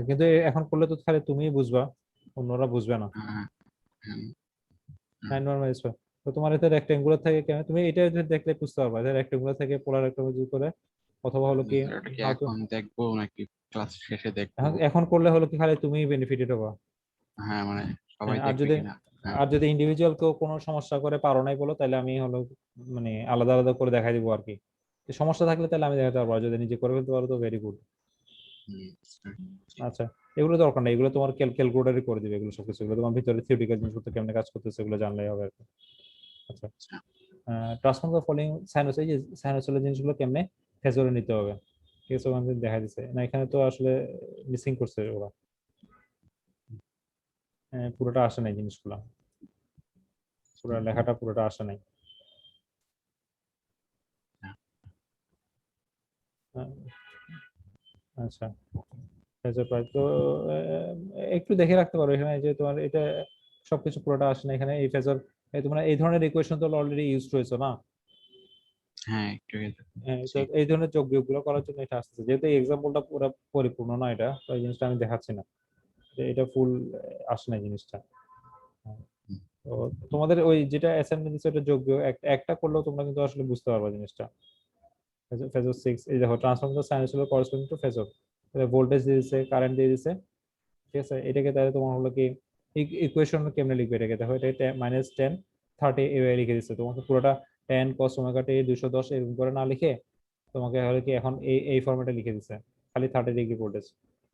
কিন্তু এখন করলে তো খালি তুমিই বুঝবা, অন্যরা বুঝবে না। হ্যাঁ হ্যাঁ 9 নরমাল স্কয়ার, তো তোমার এতে রেক্টেঙ্গুলার থেকে কেন তুমি এটা যদি দেখলে বুঝতে পারবা যে রেক্টেঙ্গুলার থেকে পোলার রেক্টেঙ্গুলার করে, অথবা হলো কি স্যার, এটা কি how to- এখন দেখবো নাকি ক্লাস শেষে দেখবো? এখন করলে হলো কি খালি তুমিই বেনিফিটেড হবা। হ্যাঁ মানে সবাই আর দেখবে যদি কিনা? হ্যাঁ ইন্ডিভিজুয়াল কেউ কোনো সমস্যা করে পারো নাই বলো, তাহলে আমি হলো মানে আলাদা আলাদা করে দেখাই দিব আর কি। তো সমস্যা থাকলে তাহলে আমি দেখাতে পারবো, আর যদি নিজে করে ফেলতে পারো তো ভেরি গুড। স্যার, জি। আচ্ছা এগুলো দরকার নেই, এগুলো তোমার ক্যালকুলেটরই করে দিবে, এগুলো সবকিছু, এগুলো তোমার ভিতরে থিওরিটিক্যাল জিনিসপত্র কেমনে কাজ করতেছে এগুলো জানলেই হবে আর কি। আচ্ছা আচ্ছা ট্রান্সফর্ম দ্য ফলোইং সাইনোস, এই যে সাইনোসয়েডাল জিনিসগুলো কেমনে ফেজরে নিতে হবে, ঠিক আছে ওখানে দেখা দিচ্ছে না, এখানে তো আসলে মিসিং করছে ওরা, পুরোটা আসে নাই জিনিসগুলো, পুরো লেখাটা পুরোটা আসে নাই। আহ, আচ্ছা ফেজর প্রায় তো একটু দেখে রাখতে পারো এখানে, যে তোমার এটা সবকিছু পুরোটা আসে না এখানে, এই ফেজর তোমরা এই ধরনের ইকুয়েশন তো অলরেডি ইউজ হয়েছে না। হ্যাঁ একটু তো এই ধরনের যোগ বিয়োগ গুলো করার জন্য এটা আসতেছে, যেহেতু এক্সাম্পলটা পুরো পরিপূর্ণ না, এটা তো এই জিনিসটা আমি দেখাচ্ছি না, যে এটা ফুল আসে না জিনিসটা। হ্যাঁ, তো তোমাদের ওই যেটা অ্যাসাইনমেন্ট দিচ্ছে ওটা যোগ বিয়োগ একটা করলেও তোমরা কিন্তু আসলে বুঝতে পারবে জিনিসটা। ফেজর 6, এই দেখো transform the sinusoid corresponding to phasor, voltage দিয়ে দিচ্ছে, কারেন্ট দিয়ে দিচ্ছে, ঠিক আছে। এটাকে তাহলে তোমার হলো কি ইকুয়েশন কেমনে লিখবে, এটাকে দেখো এটা -10 30 এভাবে লিখে দিচ্ছে, তোমাকে পুরোটা 10 cos ω t 210 এরকম করে না লিখে তোমাকে হলো কি এখন এই ফরম্যাটে লিখে দিচ্ছে, খালি 30 ডিগ্রি ভোল্টেজ।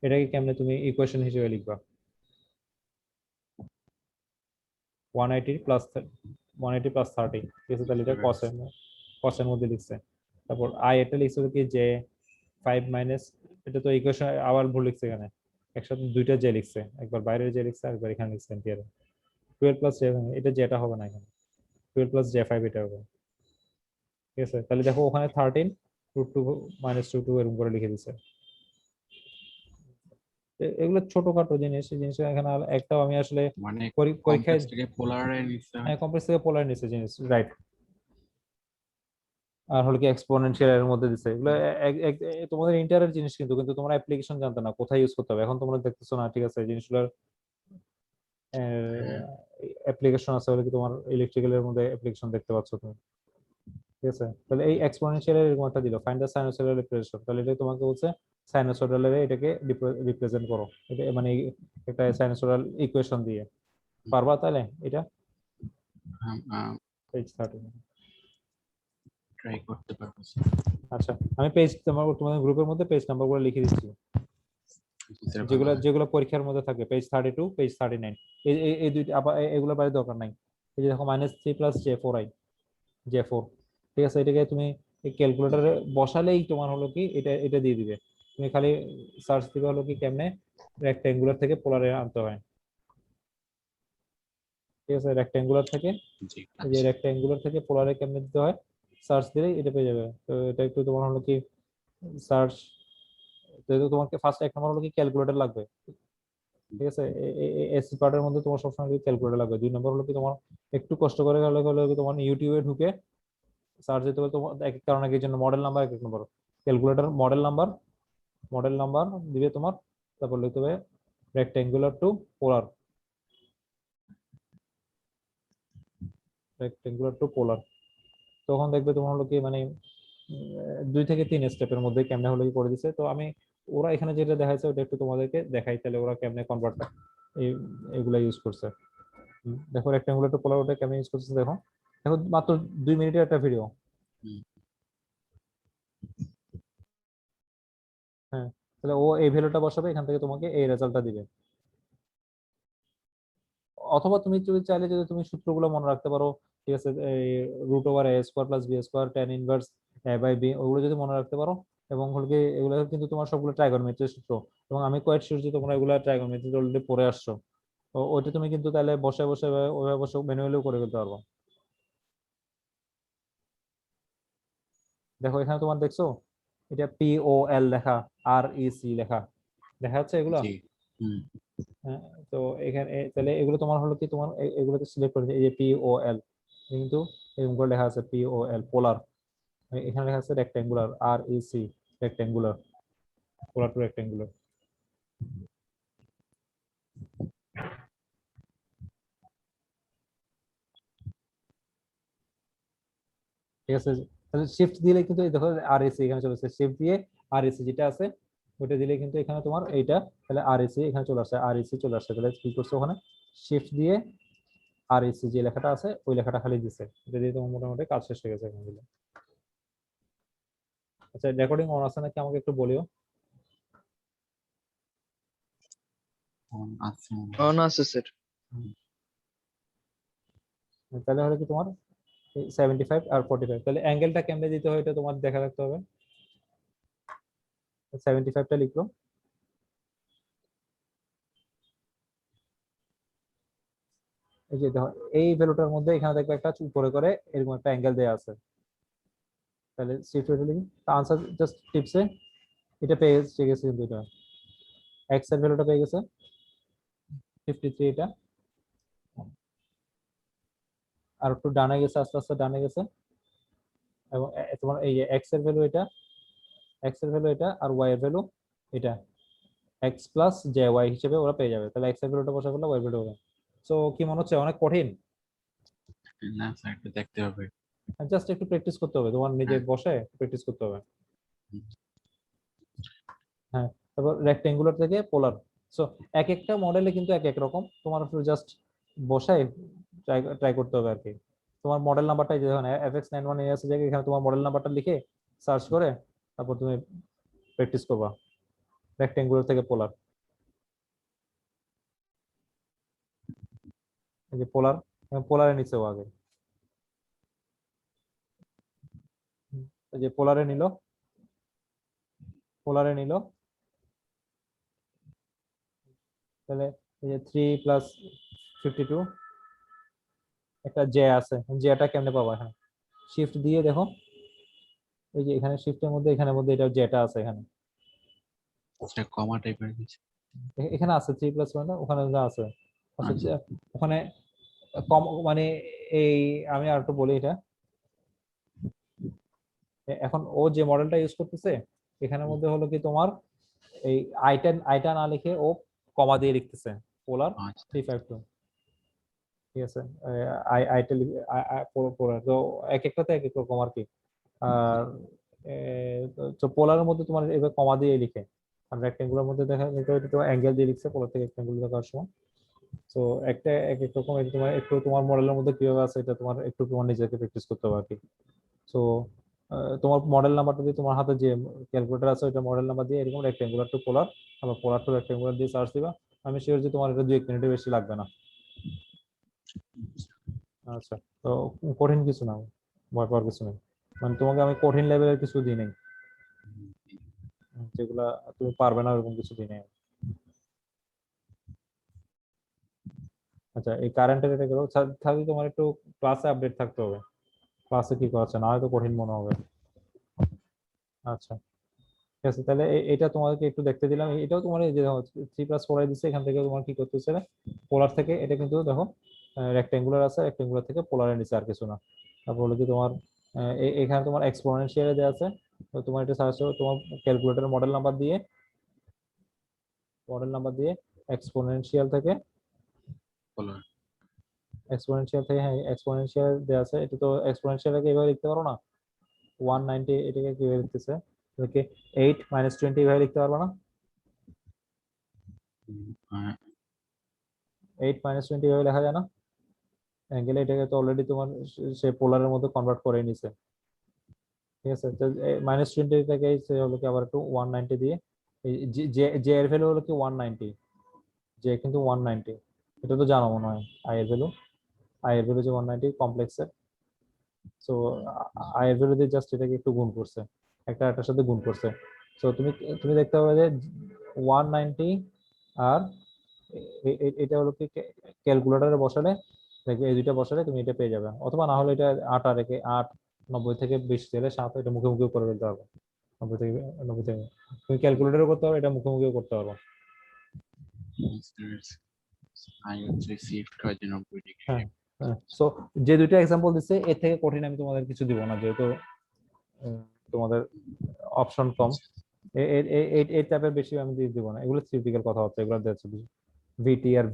এটাকে কেমনে তুমি ইকুয়েশন হিসেবে লিখবা, 180 প্লাস 180 প্লাস 30, ঠিক আছে, তাহলে এটা কসের মধ্যে লিখছে। তারপর এটা লিখছে কি যে 5 মাইনাস, এটা তো ইকুয়েশন আবার ভুল লিখছে এখানে, একসাথে দুইটা জে লিখছে, একবার বাইরে জে লিখছে একবার এখানে লিখছে এম্পিয়ারে। 12+j, এটা যেটা হবে না এখানে, 12+j5 এটা হবে, ঠিক আছে। তাহলে দেখো ওখানে 13 √2 -√2 এরকম করে লিখে দিছে। এগুলো ছোটখাটো জিনিস, এই জিনিস এখানে একটাও আমি আসলে মানে পরীক্ষায়, কমপ্লেক্স থেকে পোলারে নিতে হয়। হ্যাঁ কমপ্লেক্স থেকে পোলার নিচে জিনিস, রাইট। আর হলো কি এক্সপোনেনশিয়াল এর মধ্যে দিছে। এগুলো তোমাদের ইন্টারের জিনিস, কিন্তু কিন্তু তোমরা অ্যাপ্লিকেশন জানতে না কোথায় ইউজ করতে হবে। এখন তোমরা দেখতেছো না, ঠিক আছে, এই জিনিসগুলোর অ্যাপ্লিকেশন আছে, হলো কি তোমার ইলেকট্রিক্যাল এর মধ্যে অ্যাপ্লিকেশন দেখতে পাচ্ছ তুমি, ঠিক আছে। তাহলে এই এক্সপোনেনশিয়াল এর এরকম একটা দিল, ফাইন্ড দ্য সাইনোসয়েডাল রিপ্রেজেন্টেশন, তাহলে এটা তোমাকে বলছে সাইনোসয়েডাল এর এটাকে রিপ্রেজেন্ট করো, এটা মানে একটা সাইনোসয়েডাল ইকুয়েশন দিয়ে। পারবা তাহলে এটা? পেজ 30। ট্রাই করতে পারবো। আচ্ছা, আমি পেজ তোমাদের গ্রুপের মধ্যে পেজ নাম্বারগুলো লিখে দিচ্ছি, যেগুলো যেগুলো পরীক্ষার মধ্যে থাকে, পেজ 32, পেজ 39। এই এই দুইটা আবার এগুলো বাইরে দরকার নাই। এই যে দেখো -3 + J4, ঠিক আছে, এটাকে তুমি ক্যালকুলেটরে বসালেই তোমার হলো কি এটা এটা দিয়ে দিবে। তুমি খালি সার্চ দিবে হলো কি কেমনে রেক্ট্যাঙ্গুলার থেকে পোলারে আনতে হয়, ঠিক আছে। রেক্ট্যাঙ্গুলার থেকে, জি এই যে রেক্ট্যাঙ্গুলার থেকে পোলারে কেমনে দিতে হয় সার্চ দিলেই এটা পেয়ে যাবে। তো এটা একটু তোমার হলো কি সার্চ, যেহেতু তোমাকে ফার্স্ট এক নম্বর হলো কি ক্যালকুলেটর লাগবে, ঠিক আছে। এসি পার্টের মধ্যে তোমার সবসময় ক্যালকুলেটর লাগবে। 2 নম্বর হলো কি তোমার একটু কষ্ট করে গেলে হলো কি তোমার ইউটিউবে ঢুকে সার্চ দিতে হবে। তোমার এক এক কারণে এক জন্য মডেল নাম্বার, এক এক নম্বর ক্যালকুলেটর মডেল নাম্বার দিবে তোমার, তারপর লিখতে হবে রেক্ট্যাঙ্গুলার টু পোলার, তখন দেখবে তোমার হলো কি মানে 2 থেকে 3 স্টেপের মধ্যে কেমনে হলো কি করে দিছে। তো আমি ওরা এখানে যেটা দেখাইছে ওটা একটু তোমাদেরকে দেখাই, তাহলে ওরা কেমনে কনভার্ট এগুলা ইউজ করছে। দেখো রেক্ট্যাঙ্গুলার টু পোলার ওটা কেমনে ইউজ করছে, দেখো দেখো মাত্র 2 মিনিটের একটা ভিডিও। হ্যাঁ, তাহলে ও এই ভ্যালুটা বসাবে, এখান থেকে তোমাকে এই রেজাল্টটা দিবে। অথবা তুমি যদি চাইলে, যদি তুমি সূত্রগুলো মনে রাখতে পারো, ঠিক আছে, √a² + b² tan−1 a/b, ওগুলো যদি মনে রাখতে পারো, এবং হলো কি এগুলো কিন্তু তোমার সবগুলো ট্রাইগোনোমেট্রির সূত্র, এবং আমি কোয়াইট শিওর যে তোমরা এগুলো ট্রাইগোনোমেট্রি অলরেডি পড়ে আসছো। তো ওইটা তুমি কিন্তু তাহলে বসে বসে ওইভাবে বসে ম্যানুয়ালিও করে ফেলতে পারবো। দেখো এখানে তোমার দেখছো এটা POL লেখা, REC লেখা দেখা যাচ্ছে এগুলো। হ্যাঁ, তো এখানে তাহলে এগুলো তোমার হলো কি তোমার এগুলোকে সিলেক্ট করে এই যে POL, কিন্তু এরকম করে লেখা আছে POL পোলার, এখানে লেখা আছে রেক্ট্যাঙ্গুলার, REC রেক্ট্যাঙ্গুলার, পোলার টু রেক্ট্যাঙ্গুলার। ঠিক আছে, তাহলে শিফট দিলে কিন্তু এই দেখো REC এখানে চলে আসছে, শিফট দিয়ে REC যেটা আছে ওটা দিলে কিন্তু এখানে তোমার এইটা, তাহলে REC এখানে চলে আসছে, REC চলে আসছে। তাহলে কি করছো ওখানে শিফট দিয়ে REC যে লেখাটা আছে ওই লেখাটা খালি দিছে, এটা দিয়ে তোমার মোটামুটি কাজ শেষ হয়ে গেছে এখানে দিলে। আচ্ছা, রেকর্ডিং অন আছে নাকি আমাকে একটু বলিও। অন আছে স্যার। তাহলে হলো কি তোমার 75 আর 45, তাহলে অ্যাঙ্গেলটা কেমনে দিতে হয় এটা তোমার দেখা রাখতে হবে। 75টা লিখলো, এই যে দেখো এই ভ্যালুটার মধ্যে এখানে দেখবে একটা উপরে করে এরকম একটা অ্যাঙ্গেল দেয়া আছে, তাহলে শিফট করে লিখি, আনসার জাস্ট টিপসে এটা পেয়ে গেছে, কিন্তু এটা এক্স এর ভ্যালুটা পেয়ে গেছে 53, এটা আর একটু ডানে গেছে, আস্তে আস্তে ডানে গেছে, এবং তোমার এই যে এক্স এর ভ্যালু এটা, এক্স এর ভ্যালু এটা, আর ওয়াই এর ভ্যালু এটা, x+jy হিসেবে ওরা পেয়ে যাবে। তাহলে এক্স এর ভ্যালুটা বসা করলে ওয়াই ভ্যালু হবে। সো কি মনে হচ্ছে অনেক কঠিন? না স্যার, একটু দেখতে হবে। জাস্ট একটু প্র্যাকটিস করতে হবে, তোমার নিজে বসে প্র্যাকটিস করতে হবে। হ্যাঁ, তারপর রেক্ট্যাঙ্গুলার থেকে পোলার। সো এক একটা মডেলে কিন্তু এক এক রকম, তোমার জাস্ট বসায় ট্রাই করতে হবে আর কি। তোমার মডেল নাম্বারটা যখন FX91 আছে জায়গায়, এখানে তোমার মডেল নাম্বারটা লিখে সার্চ করে তারপর তুমি প্র্যাকটিস করবা রেক্ট্যাঙ্গুলার থেকে পোলার। এই যে পোলার, পোলারের নিচেও আগে, এই যে পোলারে নিল, তাহলে এই যে 3+52 একটা জে আছে, জেটা কেমনে পাবো এখানে শিফট দিয়ে দেখো, এই যে এখানে শিফটের মধ্যে এখানের মধ্যে এটা জেটা আছে, এখানে আচ্ছা, কমা টাইপের কিছু। এখানে আছে 3+1, ওখানে যা আছে আচ্ছা। ওখানে কম মানে এই আমি আর একটু বলি এটা, এখন ও যে মডেলটা ইউজ করতেছে এখানের মধ্যে হলো কি তোমার এই আইটা না লিখে ও কমা দিয়ে লিখতেছে পোলার আচ্ছা 352, ঠিক আছে। আইটা পোলার তো এক একটাতে এক এক রকম আর কি। আর তো পোলারের মধ্যে তোমার এবার কমা দিয়ে লিখে, আর রেক্টেঙ্গুলার মধ্যে দেখা এটা তো অ্যাঙ্গেল দিয়ে লিখছে পোলার থেকে রেক্টেঙ্গুলার দেখার সময়। তো একটা এক এক রকম, এটা তোমার একটু তোমার মডেলের মধ্যে কিভাবে আছে এটা তোমার একটু তোমার নিজেকে প্র্যাকটিস করতে হবে আর কি। তো তোমার মডেল নাম্বারটা দিয়ে তোমার হাতে যে ক্যালকুলেটর আছে ওইটা মডেল নাম্বার দিয়ে এরকম রেক্টেঙ্গুলার টু পোলার আবার পোলার টু রেক্টেঙ্গুলার দিয়ে সার্চ দিবা। আমি শিওর যে তোমার এটা 2-1 মিনিটের বেশি লাগবে না। আচ্ছা, তো কঠিন কিছু না, ভয় পাওয়ার কিছু নেই। মানে তোমাকে আমি কঠিন লেভেলের কিছু দিই নাই, যেগুলা তুমি পারবে না এরকম কিছু দিই নাই। আচ্ছা, এই কারেন্টের এটা গেলো, তাহলে তোমার একটু ক্লাসে আপডেট থাকতে হবে, ক্লাসে কি করাচ্ছে না হয়তো কঠিন মনে হবে। আচ্ছা ঠিক আছে, তাহলে এটা তোমাদেরকে একটু দেখতে দিলাম। এটাও তোমার এই যে 3+4 দিচ্ছে, এখান থেকে তোমার কি করতেছে পোলার থেকে এটা কিন্তু দেখো রেক্টেঙ্গুলার আছে, রেক্টেঙ্গুলার থেকে পোলারে নিচে আর কিছু না। তারপর হলো কি তোমার এখানে তোমার এক্সপোনেনশিয়ালে দেওয়া আছে, তো তোমার এটা সার্চ করো তোমার ক্যালকুলেটর মডেল নাম্বার দিয়ে এক্সপোনেনশিয়াল থেকে পোলার হ্যাঁ এক্সপোনেনশিয়াল দেওয়া আছে, এটা তো এক্সপোনেনশিয়ালকে এভাবে লিখতে পারো না 190, এটাকে কিভাবে লিখতেছে এটাকে 8 - 20 এভাবে লিখতে পারবো না? 8 - 20 এভাবে লেখা যায় না? অ্যাঙ্গেল এটাকে তো অলরেডি তোমার সে পোলারের মধ্যে কনভার্ট করে নিছে, ঠিক আছে। তো -20 থেকে সে হলো কি আবার একটু 190 দিয়ে যে এর ভ্যালু হলো কি 190, যে কিন্তু 190, এটা তো জানো মনে হয় আই এর ভ্যালু যে 190 কমপ্লেক্সের। সো আই এর ভ্যালু দিয়ে জাস্ট এটাকে একটু গুণ করছে, একটা একটার সাথে গুণ করছে। সো তুমি তুমি দেখতে পাবে যে 190 আর এটা হলো কি ক্যালকুলেটরে বসালে দেখবে এই দুইটা বসালে তুমি এটা পেয়ে যাবে, অথবা না হলে এটা 8 90 থেকে 20 দিলে 7 এটা মুখে মুখে করে ফেলতে পারবে। 90 থেকে তুমি ক্যালকুলেটরে করতে পারো, এটা মুখে মুখে করতে পারো। আই হচ্ছে শিফট হয় যে 90 ডিগ্রি। হ্যাঁ হ্যাঁ, সো যে দুইটা এক্সাম্পল দিচ্ছে এর থেকে কঠিন আমি তোমাদের কিছু দিব না, যেহেতু তোমাদের অপশন কম। এই টাইপের বেশি আমি দিয়ে দিব না, এগুলো থিওরিটিক্যাল কথাবার্তা, এগুলো দিচ্ছে ভিটি আর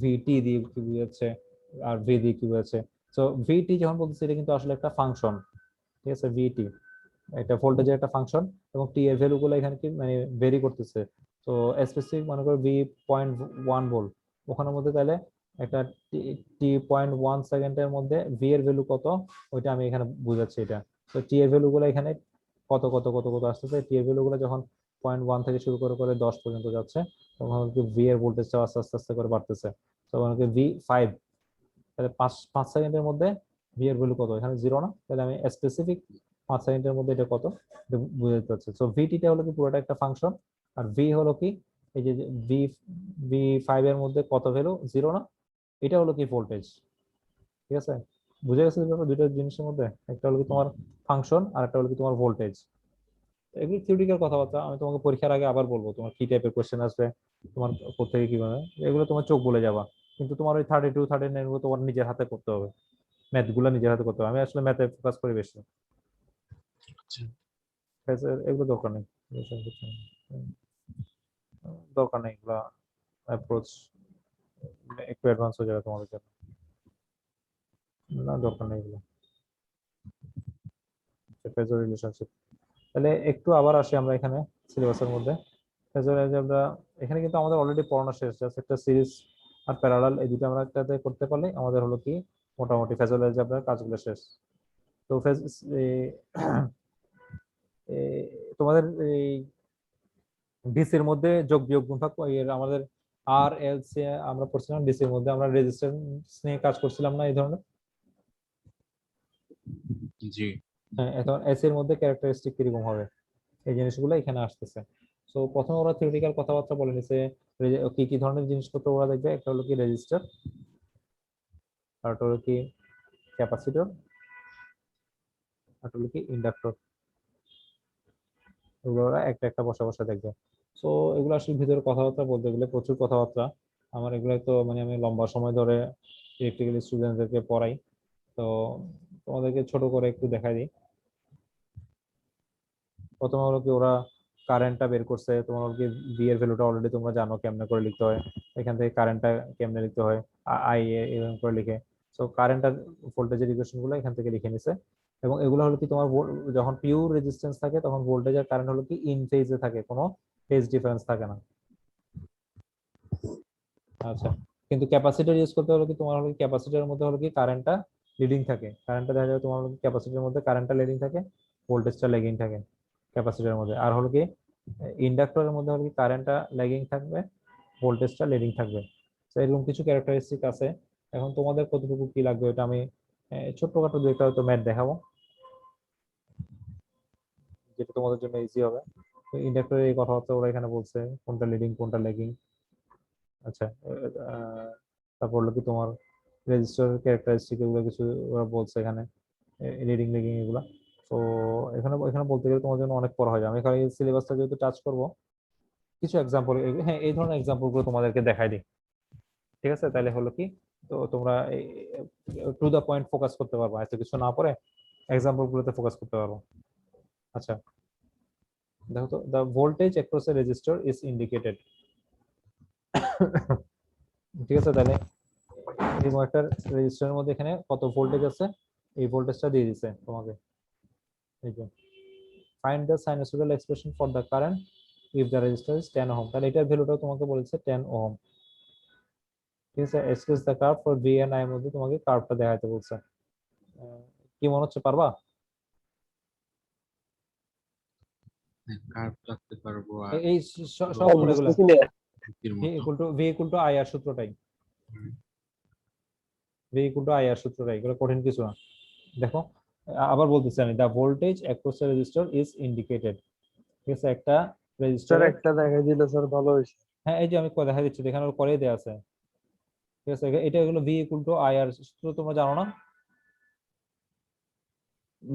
ভিটি দিয়ে কি বুঝাচ্ছে আর ভি দিয়ে কি বুঝাচ্ছে। সো ভিটি যখন বলতেছি এটা কিন্তু আসলে একটা ফাংশন, ঠিক আছে। ভিটি এটা ভোল্টেজের একটা ফাংশন, এবং টি এর ভ্যালু গুলো এখানে কি মানে ভেরি করতেছে। তো স্পেসিফিক মনে করো V.1 ভোল্ট, ওখানের মধ্যে তাহলে একটা T.1 সেকেন্ডের মধ্যে ভি এর ভ্যালু কত ওইটা আমি এখানে বুঝাচ্ছি এটা। তো টি এর ভ্যালু গুলো এখানে কত কত কত কত আসতেছে, টি এর ভ্যালু গুলো যখন 0.1 থেকে শুরু করে করে 10 পর্যন্ত যাচ্ছে, তখন ভি এর ভোল্টেজটা আস্তে আস্তে আস্তে করে বাড়তেছে। তখন V5, তাহলে 5 সেকেন্ডের মধ্যে ভি এর ভ্যালু কত, এখানে 0 না, তাহলে আমি স্পেসিফিক 5 সেকেন্ডের মধ্যে এটা কত এটা বুঝতে পারছি। সো ভিটিটা হলো কি পুরোটা একটা ফাংশন, আর ভি হলো কি এই যে ভি V5 এর মধ্যে কত ভ্যালু 0 না, এটা হলো কি ভোল্টেজ, ঠিক আছে। বুঝে গেছে ব্যাপার দুইটা জিনিসের মধ্যে, একটা হলো কি তোমার ফাংশন আর একটা হলো কি তোমার ভোল্টেজ। এগুলো থিওরিটিক্যাল কথাবার্তা, আমি তোমাকে পরীক্ষার আগে আবার বলবো তোমার কি টাইপের কোশ্চেন আসবে, তোমার কোথেকে কিভাবে, এগুলো তোমার চোখ বলে যাবা। কিন্তু তোমার ওই 32 39 গুলো তোমার নিজের হাতে করতে হবে, ম্যাথ গুলো নিজের হাতে করতে হবে। আমি আসলে ম্যাথে ফোকাস করি বেশি, ঠিক আছে? এগুলো দরকার নেই, দরকার নেই এগুলো, অ্যাপ্রোচ একটু অ্যাডভান্স হয়ে যাবে তোমাদের জন্য, না দরকার নেই এগুলো। ফেজর রিলেশনশিপ, তাহলে একটু আবার আসি আমরা এখানে সিলেবাসের মধ্যে। ফেজর অ্যালজেব্রা এখানে কিন্তু আমাদের অলরেডি পড়ানো শেষ, জাস্ট একটা সিরিজ আর প্যারালাল এই দুটো আমরা একটাতে করতে পারলে আমাদের হলো কি মোটামুটি ফেজর অ্যালজেব্রার কাজগুলো শেষ। তো তোমাদের এই ডিসির মধ্যে যোগ বিয়োগ গুণফল আমাদের আর এল সি আমরা পড়ছিলাম, ডিসির মধ্যে আমরা রেজিস্ট্যান্স নিয়ে কাজ করছিলাম না এই ধরনের। জি হ্যাঁ, এখন এস এর মধ্যে ক্যারেক্টারিস্টিক কিরকম হবে এই জিনিসগুলো এখানে আসতেছে। সো প্রথমে ওরা থিওরিটিক্যাল কথাবার্তা বলে নিছে, কি কি ধরনের জিনিসপত্র ওরা দেখবে, একটা হলো কি রেজিস্টার, আর একটা হলো কি ক্যাপাসিটর, আর একটা হলো কি ইন্ডাক্টর। এগুলো ওরা একটা একটা বসা বসা দেখবে। সো এগুলো আসলে ভিতরে কথাবার্তা বলতে গেলে প্রচুর কথাবার্তা, আমার এগুলো তো মানে আমি লম্বা সময় ধরে ইলেকট্রিক্যাল স্টুডেন্টদেরকে পড়াই, তো তোমাদেরকে ছোট করে একটু দেখাই দিই। প্রথমে হলো কি ওরা কারেন্টটা বের করছে, তোমার হলো কি ভি এর ভ্যালুটা অলরেডি তোমরা জানো কেমনে করে লিখতে হয়, এখান থেকে কারেন্টটা কেমনে লিখতে হয়, আই এরকম করে লিখে। সো কারেন্ট আর ভোল্টেজের ইকুয়েশন গুলো এখান থেকে লিখে নিছে। এবং এগুলো হলো কি তোমার যখন পিওর রেজিস্ট্যান্স থাকে তখন ভোল্টেজ আর কারেন্ট হলো কি ইন ফেজে থাকে, কোনো ফেজ ডিফারেন্স থাকে না। আচ্ছা, কিন্তু ক্যাপাসিটর ইউজ করতে হলো কি তোমার হলো ক্যাপাসিটরের মধ্যে হলো কি কারেন্টটা লিডিং থাকে, কারেন্টটা দেখা যায় তোমার হলো ক্যাপাসিটরের মধ্যে কারেন্টটা লিডিং থাকে, ভোল্টেজটা ল্যাগিং থাকে ক্যাপাসিটরের মধ্যে। আর হলো কি ইন্ডাক্টরের মধ্যে হলো কি কারেন্টটা ল্যাগিং থাকবে, ভোল্টেজটা লিডিং থাকবে। তো এরকম কিছু ক্যারেক্টারিস্টিক আছে। এখন তোমাদের কতটুকু কি লাগবে এটা আমি ছোট্টখাটো দু একটা হয়তো ম্যাথ দেখাবো, যেটা তোমাদের জন্য ইজি হবে। তো ইন্ডাক্টরের এই কথাবার্তা ওরা এখানে বলছে, কোনটা লিডিং কোনটা ল্যাগিং। আচ্ছা, তারপর হলো কি তোমার রেজিস্টার ক্যারেক্টারিস্টিক এগুলো কিছু ওরা বলছে এখানে, রিডিং লেগিং এগুলা। তো এখানে এখানে বলতে গেলে তোমার জন্য অনেক পড়া হয়ে যায়। আমি খালি সিলেবাসটা যেহেতু টাচ করব, কিছু এক্সাম্পল, হ্যাঁ এই ধরনের এক্সাম্পল গুলো তোমাদেরকে দেখাই দিই, ঠিক আছে? তাহলে হলো কি, তো তোমরা টু দা পয়েন্ট ফোকাস করতে পারবা, এত কিছু না পড়ে এক্সাম্পল গুলোতে ফোকাস করতে পারবো। আচ্ছা, দেখো তো, the voltage across A resistor is indicated. ঠিক আছে, তাহলে এই একটা রেজিস্টারের মধ্যে এখানে কত ভোল্টেজ আছে এই ভোল্টেজটা দিয়ে দিছে তোমাকে। এই যে find the sinusoidal expression for the current if the resistor is 10 ohm, তাহলে এটার ভ্যালুটা তোমাকে বলেছে 10 ওহম। ঠিক আছে, express the curve for V and I এর মধ্যে তোমাকে কার্ভটা দেখাতে বলছে। কি মনে হচ্ছে, পারবা? কার্ভ রাখতে পারবো আর এই সব করে এগুলা এর ভি মতো। ইকুয়াল টু আই আর সূত্রটাই, V equal to I R সূত্রটাই, এগুলো কঠিন কিছু না। দেখো আবার বলতেছি আমি, the voltage across the resistor is indicated. ঠিক আছে, একটা স্যার রেজিস্টরে, একটা দেখাই দিলে স্যার ভালো হয়েছে। হ্যাঁ এই যে আমি দেখা দিচ্ছি, এখানে করে দেওয়া আছে। ঠিক আছে, এটা হলো ভি ইকুয়াল টু আই আর সূত্র তোমরা জানো না?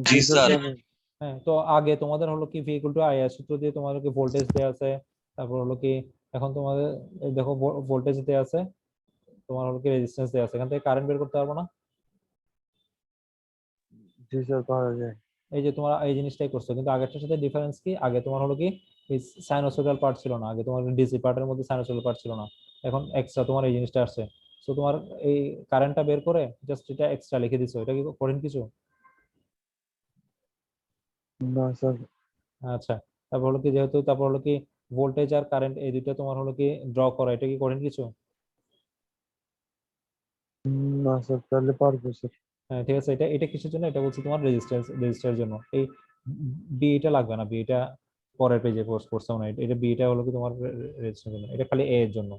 জি স্যার স্যার। জানি। হ্যাঁ, তো আগে তোমাদের হলো কি ভি ইকুয়াল টু আই আর সূত্র দিয়ে তোমাদেরকে ভোল্টেজ দেওয়া আছে, তারপর হলো কি এখন তোমাদের এই দেখো ভোল্টেজ দেওয়া আছে, তোমার হলো কি রেজিস্ট্যান্স দেওয়া আছে, এখান থেকে কারেন্ট বের করতে পারবো না? জি স্যার পাওয়া যায়। এই যে তোমার এই জিনিসটাই করছো, কিন্তু আগেরটার সাথে ডিফারেন্স কি, আগে তোমার হলো কি এই সাইনোসয়েডাল পার্ট ছিল না, আগে তোমার ডিসি পার্টের মধ্যে সাইনোসয়েডাল পার্ট ছিল না, এখন এক্সট্রা তোমার এই জিনিসটা আসছে। তো তোমার এই কারেন্টটা বের করে জাস্ট এটা এক্সট্রা লিখে দিছো, এটা কি করেন কিছু? না স্যার। আচ্ছা, তারপর হলো কি যেহেতু তারপর হলো কি ভোল্টেজ আর কারেন্ট এই দুইটা তোমার হলো কি ড্র করা, এটা কি করেন কিছু? না স্যার তাহলে পারবো স্যার। হ্যাঁ ঠিক আছে, এটা এটা কিসের জন্য, এটা বলছি তোমার রেজিস্ট্যান্সের জন্য। এই বি এটা লাগবে না, বি এটা পরের পেজে পোস্ট করছে না, এটা বি এটা হলো কি তোমার রেজিস্ট্যান্সের জন্য, এটা খালি এ এর জন্য,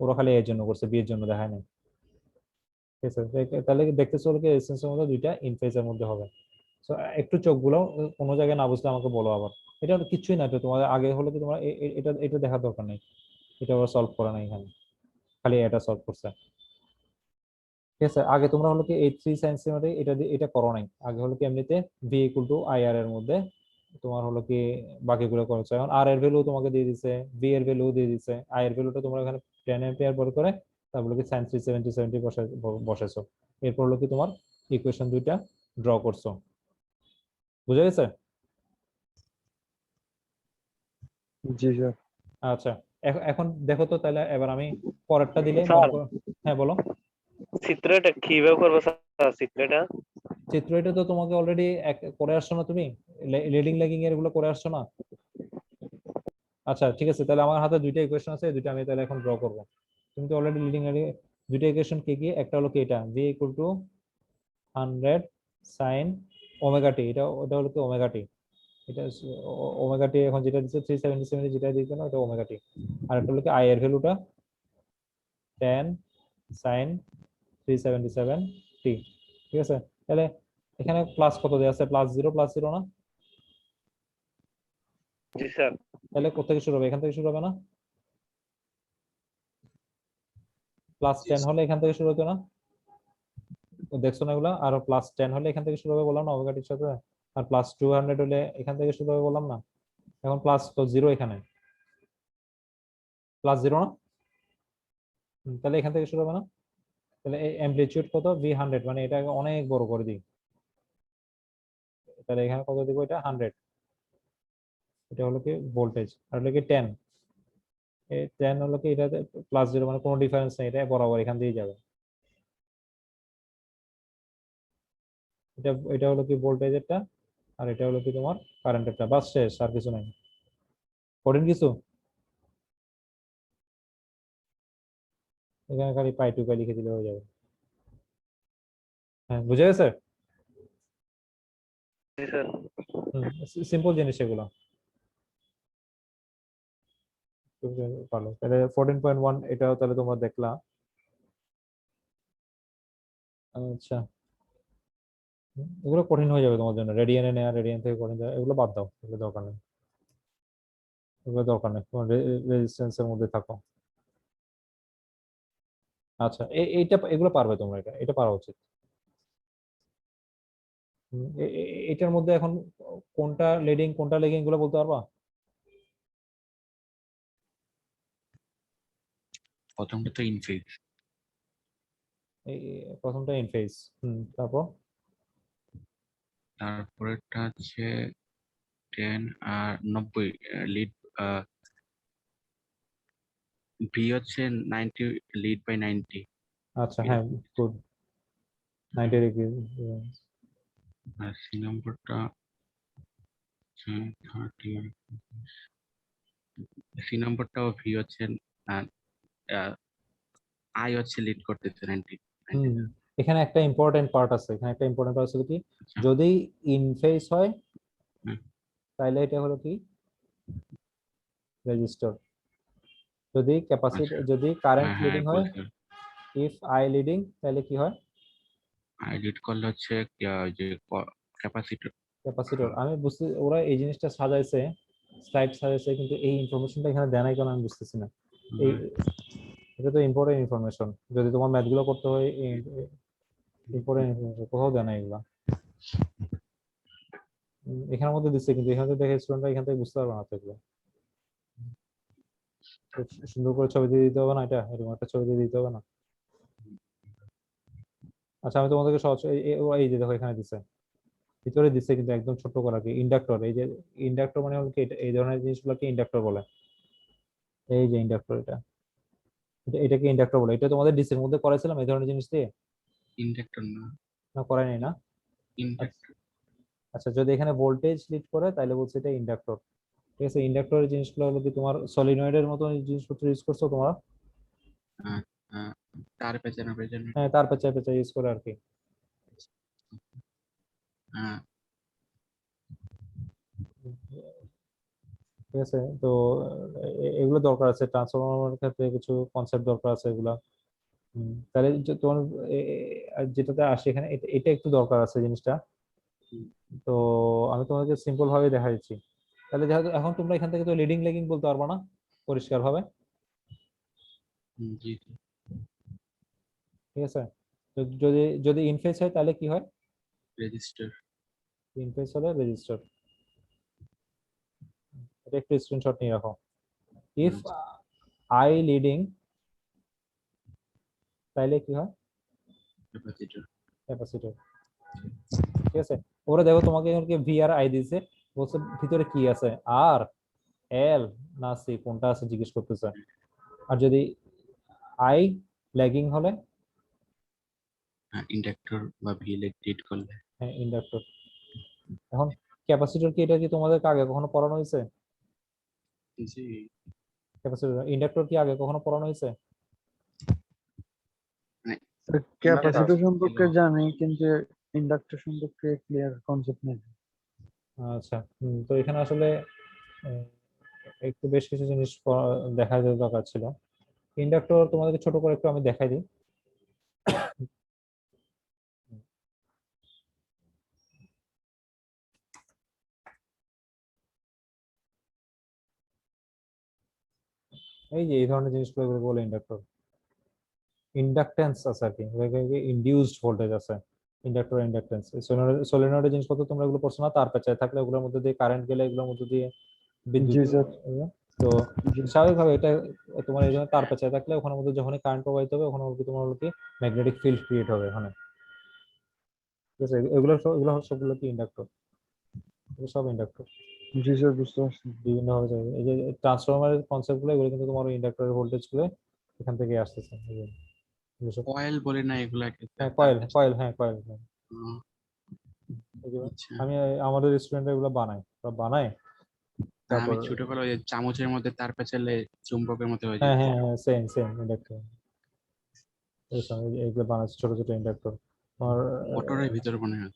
ওরা খালি এ এর জন্য করছে, বি এর জন্য দেখায় নাই। ঠিক আছে, তাহলে দেখতেছো হলো কি রেজিস্ট্যান্সের মধ্যে দুইটা ইন ফেজের মধ্যে হবে। সো একটু চোখগুলো কোনো জায়গায় না বুঝলে আমাকে বলো আবার। এটা হলো কিছুই না, এটা তোমার আগে হলো কি তোমার এটা এটা দেখার দরকার নেই, এটা ওরা সলভ করে নাই এখানে, খালি এটা সলভ করছে। ঠিক আছে, আগে তোমরা হলো কি এই থ্রি সাইন সিমেট্রি এটা এটা করো নাই, আগে হলো কি এমনিতে ভি ইকুয়াল টু আই আর এর মধ্যে তোমার হলো কি বাকিগুলো করেছো। এখন আর এর ভ্যালু তোমাকে দিয়ে দিছে, ভি এর ভ্যালু দিয়ে দিছে, আই এর ভ্যালুটা তোমরা এখানে 10 এম্পিয়ার পর করে তারপর কি সাইন 370 বসাইছো। এরপর হলো কি তোমার ইকুয়েশন দুইটা ড্র করছো, বুঝা গেছে? জি স্যার। আচ্ছা, এখন দেখো তো তাহলে এবার আমি পরেরটা দিলে মনে স্যার করো। হ্যাঁ বলো। চিত্রটা কিভাবে করবো স্যার চিত্রটা? চিত্র এটা তো তোমাকে অলরেডি করে আসছো না তুমি, লিডিং ল্যাগিং এর গুলো করে আসছো না? আচ্ছা ঠিক আছে, তাহলে আমার হাতে দুইটা ইকুয়েশন আছে, এই দুইটা আমি তাহলে এখন ড্র করব। তুমি তো অলরেডি লিডিং এর দুইটা ইকুয়েশন কি কি, একটা হলো কি এটা v equal to 100 sin omega t, এটা ওটা হলো কি ওমেগা টি, এটা ওমেগা টি এখন যেটা দিচ্ছে 377 যেটা দিচ্ছে না ওটা ওমেগা টি। আর একটা হলো কি i এর ভ্যালুটা 10 sin 377 টি। ঠিক আছে, তাহলে এখানে প্লাস কত দেওয়া আছে, প্লাস জিরো না? জি স্যার। তাহলে কোথা থেকে শুরু হবে, এখান থেকে শুরু হবে না? প্লাস 10 হলে এখান থেকে শুরু হতো না? দেখছো না এগুলা, আর প্লাস 10 হলে এখান থেকে শুরু হবে বললাম না ওমেগাটির সাথে, আর প্লাস 200 হলে এখান থেকে শুরু হবে বললাম না? এখন প্লাস তো জিরো, এখানে প্লাস জিরো না? তাহলে এখান থেকে শুরু হবে না? তাহলে এই অ্যামপ্লিটিউড কত, v100, মানে এটা অনেক বড় করে দিই, তাহলে এখানে কত দিব, এটা 100। এটা হলো কি ভোল্টেজ, আর হলো কি 10, এই 10 হলো কি এটাতে +0 মানে কোনো ডিফারেন্স নেই, এটা বরাবর এখান দিয়ে যাবে। এটা হলো কি ভোল্টেজেরটা, আর এটা হলো কি তোমার কারেন্টেরটা, বাস শেষ, আর কিছু নাই। কঠিন কিছু এখানে খালি পাই টু পাই লিখে দিলে হয়ে যাবে। হ্যাঁ, বুঝে গেছে? জি স্যার। সিম্পল জিনিস এগুলো। ভালো, তাহলে 14.1 এটাও তাহলে তোমরা দেখলা। আচ্ছা, এগুলো কঠিন হয়ে যাবে তোমার জন্য, রেডিয়ানে নেওয়া, রেডিয়ান থেকে কঠিন যাবে, এগুলো বাদ দাও, এগুলো দরকার নেই, এগুলো দরকার নেই, তোমার রেজিস্ট্যান্সের মধ্যে থাকো। আচ্ছা, এইটা এগুলো পারবে তোমরা, এটা এটা পারা উচিত। এটার মধ্যে এখন কোনটা লিডিং কোনটা লেগিং এগুলো বলতে পারবা? প্রথমটা তো ইনফেজ, প্রথমটা ইন ফেজ, তারপর তারপরেরটা হচ্ছে 10 আর 90 লিড, ভি হচ্ছে 90 লিড বাই 90। আচ্ছা, হ্যাঁ, গুড, 90 ডিগ্রি। আর সি নম্বরটা হচ্ছে 30, সি নম্বরটাও ভি হচ্ছে, আই হচ্ছে লিড করতেছে 90। এখানে একটা ইম্পর্টেন্ট পার্ট আছে, এখানে একটা ইম্পর্টেন্ট পার্ট আছে কি, যদি ইন ফেজ হয় হুম। তাহলে এটা হলো কি রেজিস্টর, যদি ক্যাপাসিটি, আচ্ছা, যদি কারেন্ট হ্যাঁ হ্যাঁ লিডিং হয়, বলছে, ইফ আই লিডিং তাহলে কি হয়, আই লিড করলে হচ্ছে ওই যে ক্যাপাসিটর। ক্যাপাসিটর। আমি বুঝতে, ওরা এই জিনিসটা সাজাইছে, স্লাইড সাজাইছে, কিন্তু এই ইনফরমেশনটা এখানে দেয় নাই কেন আমি বুঝতেছি না। এই এটা তো ইম্পর্টেন্ট ইনফরমেশন, যদি তোমার ম্যাথ গুলো করতে হয়, ইম্পর্টেন্ট ইনফরমেশন কোথাও দেয় না এগুলা। এখানের মধ্যে দিচ্ছে, কিন্তু এখানে দেখে স্টুডেন্টরা এখান থেকে বুঝতে পারবে না তো এগুলো। তো সুন্দর করে ছবি দিয়ে দিতে হবে না, এটা এরকম একটা ছবি দিয়ে দিতে হবে না? আচ্ছা, আমি তোমাদেরকে সহজ এই যে দেখো এখানে দিচ্ছে, ভিতরে দিচ্ছে কিন্তু একদম ছোট করা কি ইন্ডাক্টর, এই যে ইন্ডাক্টর মানে হলো কি এই ধরনের জিনিসগুলোকে ইন্ডাক্টর বলে। এই যে ইন্ডাক্টর, এটাকে ইন্ডাক্টর বলে। এটা তোমাদের ডিসির মধ্যে করাইছিলাম এই ধরনের জিনিস দিয়ে, ইন্ডাক্টর না, না করাই নাই না? ইন্ডাক্টর। আচ্ছা, যদি এখানে ভোল্টেজ লিড করে তাহলে বলছে এটা ইন্ডাক্টর। ঠিক আছে, ইন্ডাক্টরের জিনিসগুলো হলো কি তোমার সলিনয়েডের মতো জিনিসপত্র ইউজ করছো তোমরা? তার পেছনে পেছনে। হ্যাঁ, তার পেঁচায় পেঁচায় ইউজ করে আর কি। হ্যাঁ, ঠিক আছে, তো এগুলো দরকার আছে, ট্রান্সফরমারের ক্ষেত্রে কিছু কনসেপ্ট দরকার আছে এগুলা। তাহলে তোমার আর যেটাতে আসে এখানে, এটা একটু দরকার আছে জিনিসটা। তো আমি তোমাকে সিম্পল ভাবে দেখা দিচ্ছি। তাহলে যেহেতু এখন তোমরা এখান থেকে তো লিডিং লেগিং বলতে পারবো না পরিষ্কার ভাবে, জি জি। ঠিক আছে? তো যদি যদি ইনফেস হয় তাহলে কি হয়, রেজিস্টার। ইনফেস হলে রেজিস্টার। এটা একটু স্ক্রিনশট নিয়ে রাখো। ইফ আই লিডিং তাহলে কি হয়, ক্যাপাসিটর। ক্যাপাসিটর। ঠিক আছে, ওরা দেখো তোমাকে এখানে ভি আর আই দিয়েছে, বলছে ভিতরে কি আছে, আর এল না সি কোনটা আছে জিজ্ঞেস করতেছে। আর যদি আই ল্যাগিং হলে, ইন্ডাক্টর বা ভি লিড করলে। হ্যাঁ ইন্ডাক্টর। এখন ক্যাপাসিটর কি, এটা কি তোমাদেরকে আগে কখনো পড়ানো হয়েছে? জি। ক্যাপাসিটর, ইন্ডাক্টর কি আগে কখনো পড়ানো হয়েছে? মানে ক্যাপাসিটর ছিল। সম্পর্কে জানি, কিন্তু ইন্ডাক্টর সম্পর্কে ক্লিয়ার কনসেপ্ট নেই। আচ্ছা, তো এখানে আসলে আহ, একটু বেশ কিছু জিনিস দেখা দরকার ছিল। ইন্ডাক্টর তোমাদেরকে ছোট করে একটু আমি দেখাই দিই। এই যে এই ধরনের জিনিসগুলো বলে ইন্ডাক্টর, ইন্ডাকটেন্স আছে আর কি, ইনডিউসড ভোল্টেজ আছে, ইন্ডাক্টর ইন্ডাকটেন্স। সলিনয়েডের জিনিসপত্র তোমরা এগুলো পড়ছো না, তার পেঁচায় থাকলে ওগুলোর মধ্যে দিয়ে কারেন্ট গেলে এগুলোর মধ্যে দিয়ে বিদ্যুৎ, জি স্যার। তো জি। স্বাভাবিকভাবে এটা তোমার এই জন্য তার পেঁচায় থাকলে ওখানের মধ্যে যখনই কারেন্ট প্রবাহিত হবে ওখানে হলো কি তোমার হলো কি ম্যাগনেটিক ফিল্ড ক্রিয়েট হবে ওখানে। ঠিক আছে, এগুলো সবগুলো কি ইন্ডাক্টর, এগুলো সব ইন্ডাক্টর। জি স্যার বুঝতে পারছি। বিভিন্ন ভাবে যাবে। এই যে ট্রান্সফরমারের কনসেপ্ট গুলো এগুলো কিন্তু তোমার ইন্ডাক্টরের ভোল্টেজ গুলো এখান থেকে আসতেছে। এই যে, বুঝছো? কয়েল বলে না এগুলাকে হ্যাঁ তার কয়েল, কাছে। কয়েল, হ্যাঁ কয়েল, হ্যাঁ। হুম, এই যে আচ্ছা। আমি আমাদের রেস্টুরেন্টে এগুলো বানাই, ওরা বানায়। না, আমি তারপর ছোটবেলায় ওই যে চামচের মধ্যে তার পেঁচালে চুম্বকের মতো হয়ে হ্যাঁ যেত। হ্যাঁ হ্যাঁ, সেম সেম ইন্ডাক্টর, এগুলো বানাচ্ছি ছোট ছোট ইন্ডাক্টর। আর মোটরের ভিতরে মনে হয়।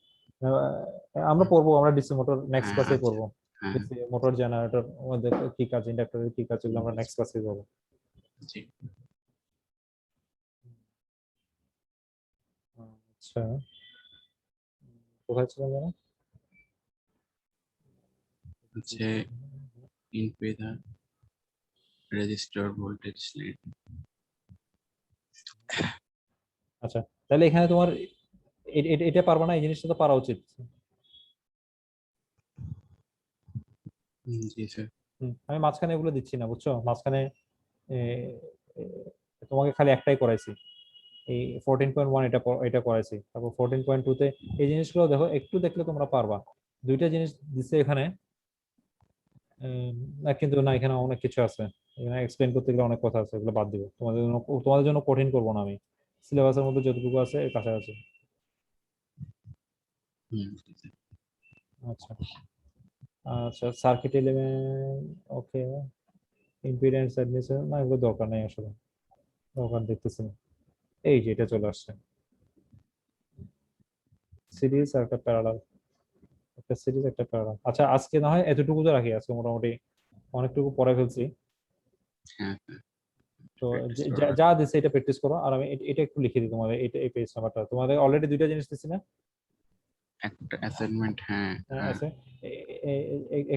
আমরা পড়বো, আমরা ডিসি মোটর নেক্সট হ্যাঁ, ক্লাসে আচ্ছা। পড়বো। হ্যাঁ, ডিসি মোটর, জেনারেটর, আমাদের কি কাজ, ইন্ডাক্টরের কি কাজ, এগুলো আমরা নেক্সট ক্লাসে পড়বো। জি। আচ্ছা, কোথায় ছিলাম জানো? হচ্ছে ইনপুট রেজিস্টার ভোল্টেজ লিড। আচ্ছা, তাহলে এখানে তোমার এটা পারবা না, এই জিনিসটা তো পারা উচিত। জি স্যার। আমি মাঝখানে এগুলো দিচ্ছি না, বুঝছো? মাঝখানে এ, এ, তোমাকে খালি একটাই করাইছি, এই 14.1 এটা করাইছি। তারপর 14.2 তে এই জিনিসগুলো দেখো, একটু দেখলে তোমরা পারবা। দুইটা জিনিস দিচ্ছে এখানে, না কিন্তু না, এখানে অনেক কিছু আছে। এখানে এক্সপ্লেন করতে গেলে অনেক কথা আছে, এগুলো বাদ দিব। তোমাদের জন্য কঠিন করবো না আমি, সিলেবাসের মধ্যে যতটুকু আছে এর কাছাকাছি। জি স্যার। আচ্ছা আচ্ছা, সার্কিট এলিমেন্ট, ওকে। ইম্পিডেন্স অ্যাডমিশন, না এগুলো দরকার নেই আসলে, দরকার দেখতেছি না। এই যে এটা চলে আসছে, সিরিজ আর একটা প্যারালাল, একটা সিরিজ একটা প্যারালাল। আচ্ছা, আজকে না হয় এতটুকু তো রাখি, আজকে মোটামুটি অনেকটুকু পড়ে ফেলছি। হ্যাঁ স্যার, তো প্র্যাকটিস যা করার। যা দিচ্ছে এটা প্র্যাকটিস করো, আর আমি এটা একটু লিখে দিই তোমাদের, এটা এই পেজ নাম্বারটা তোমাদের অলরেডি দুইটা জিনিস দিচ্ছি না? একটা অ্যাসাইনমেন্ট, হ্যাঁ হ্যাঁ হ্যাঁ। আছে।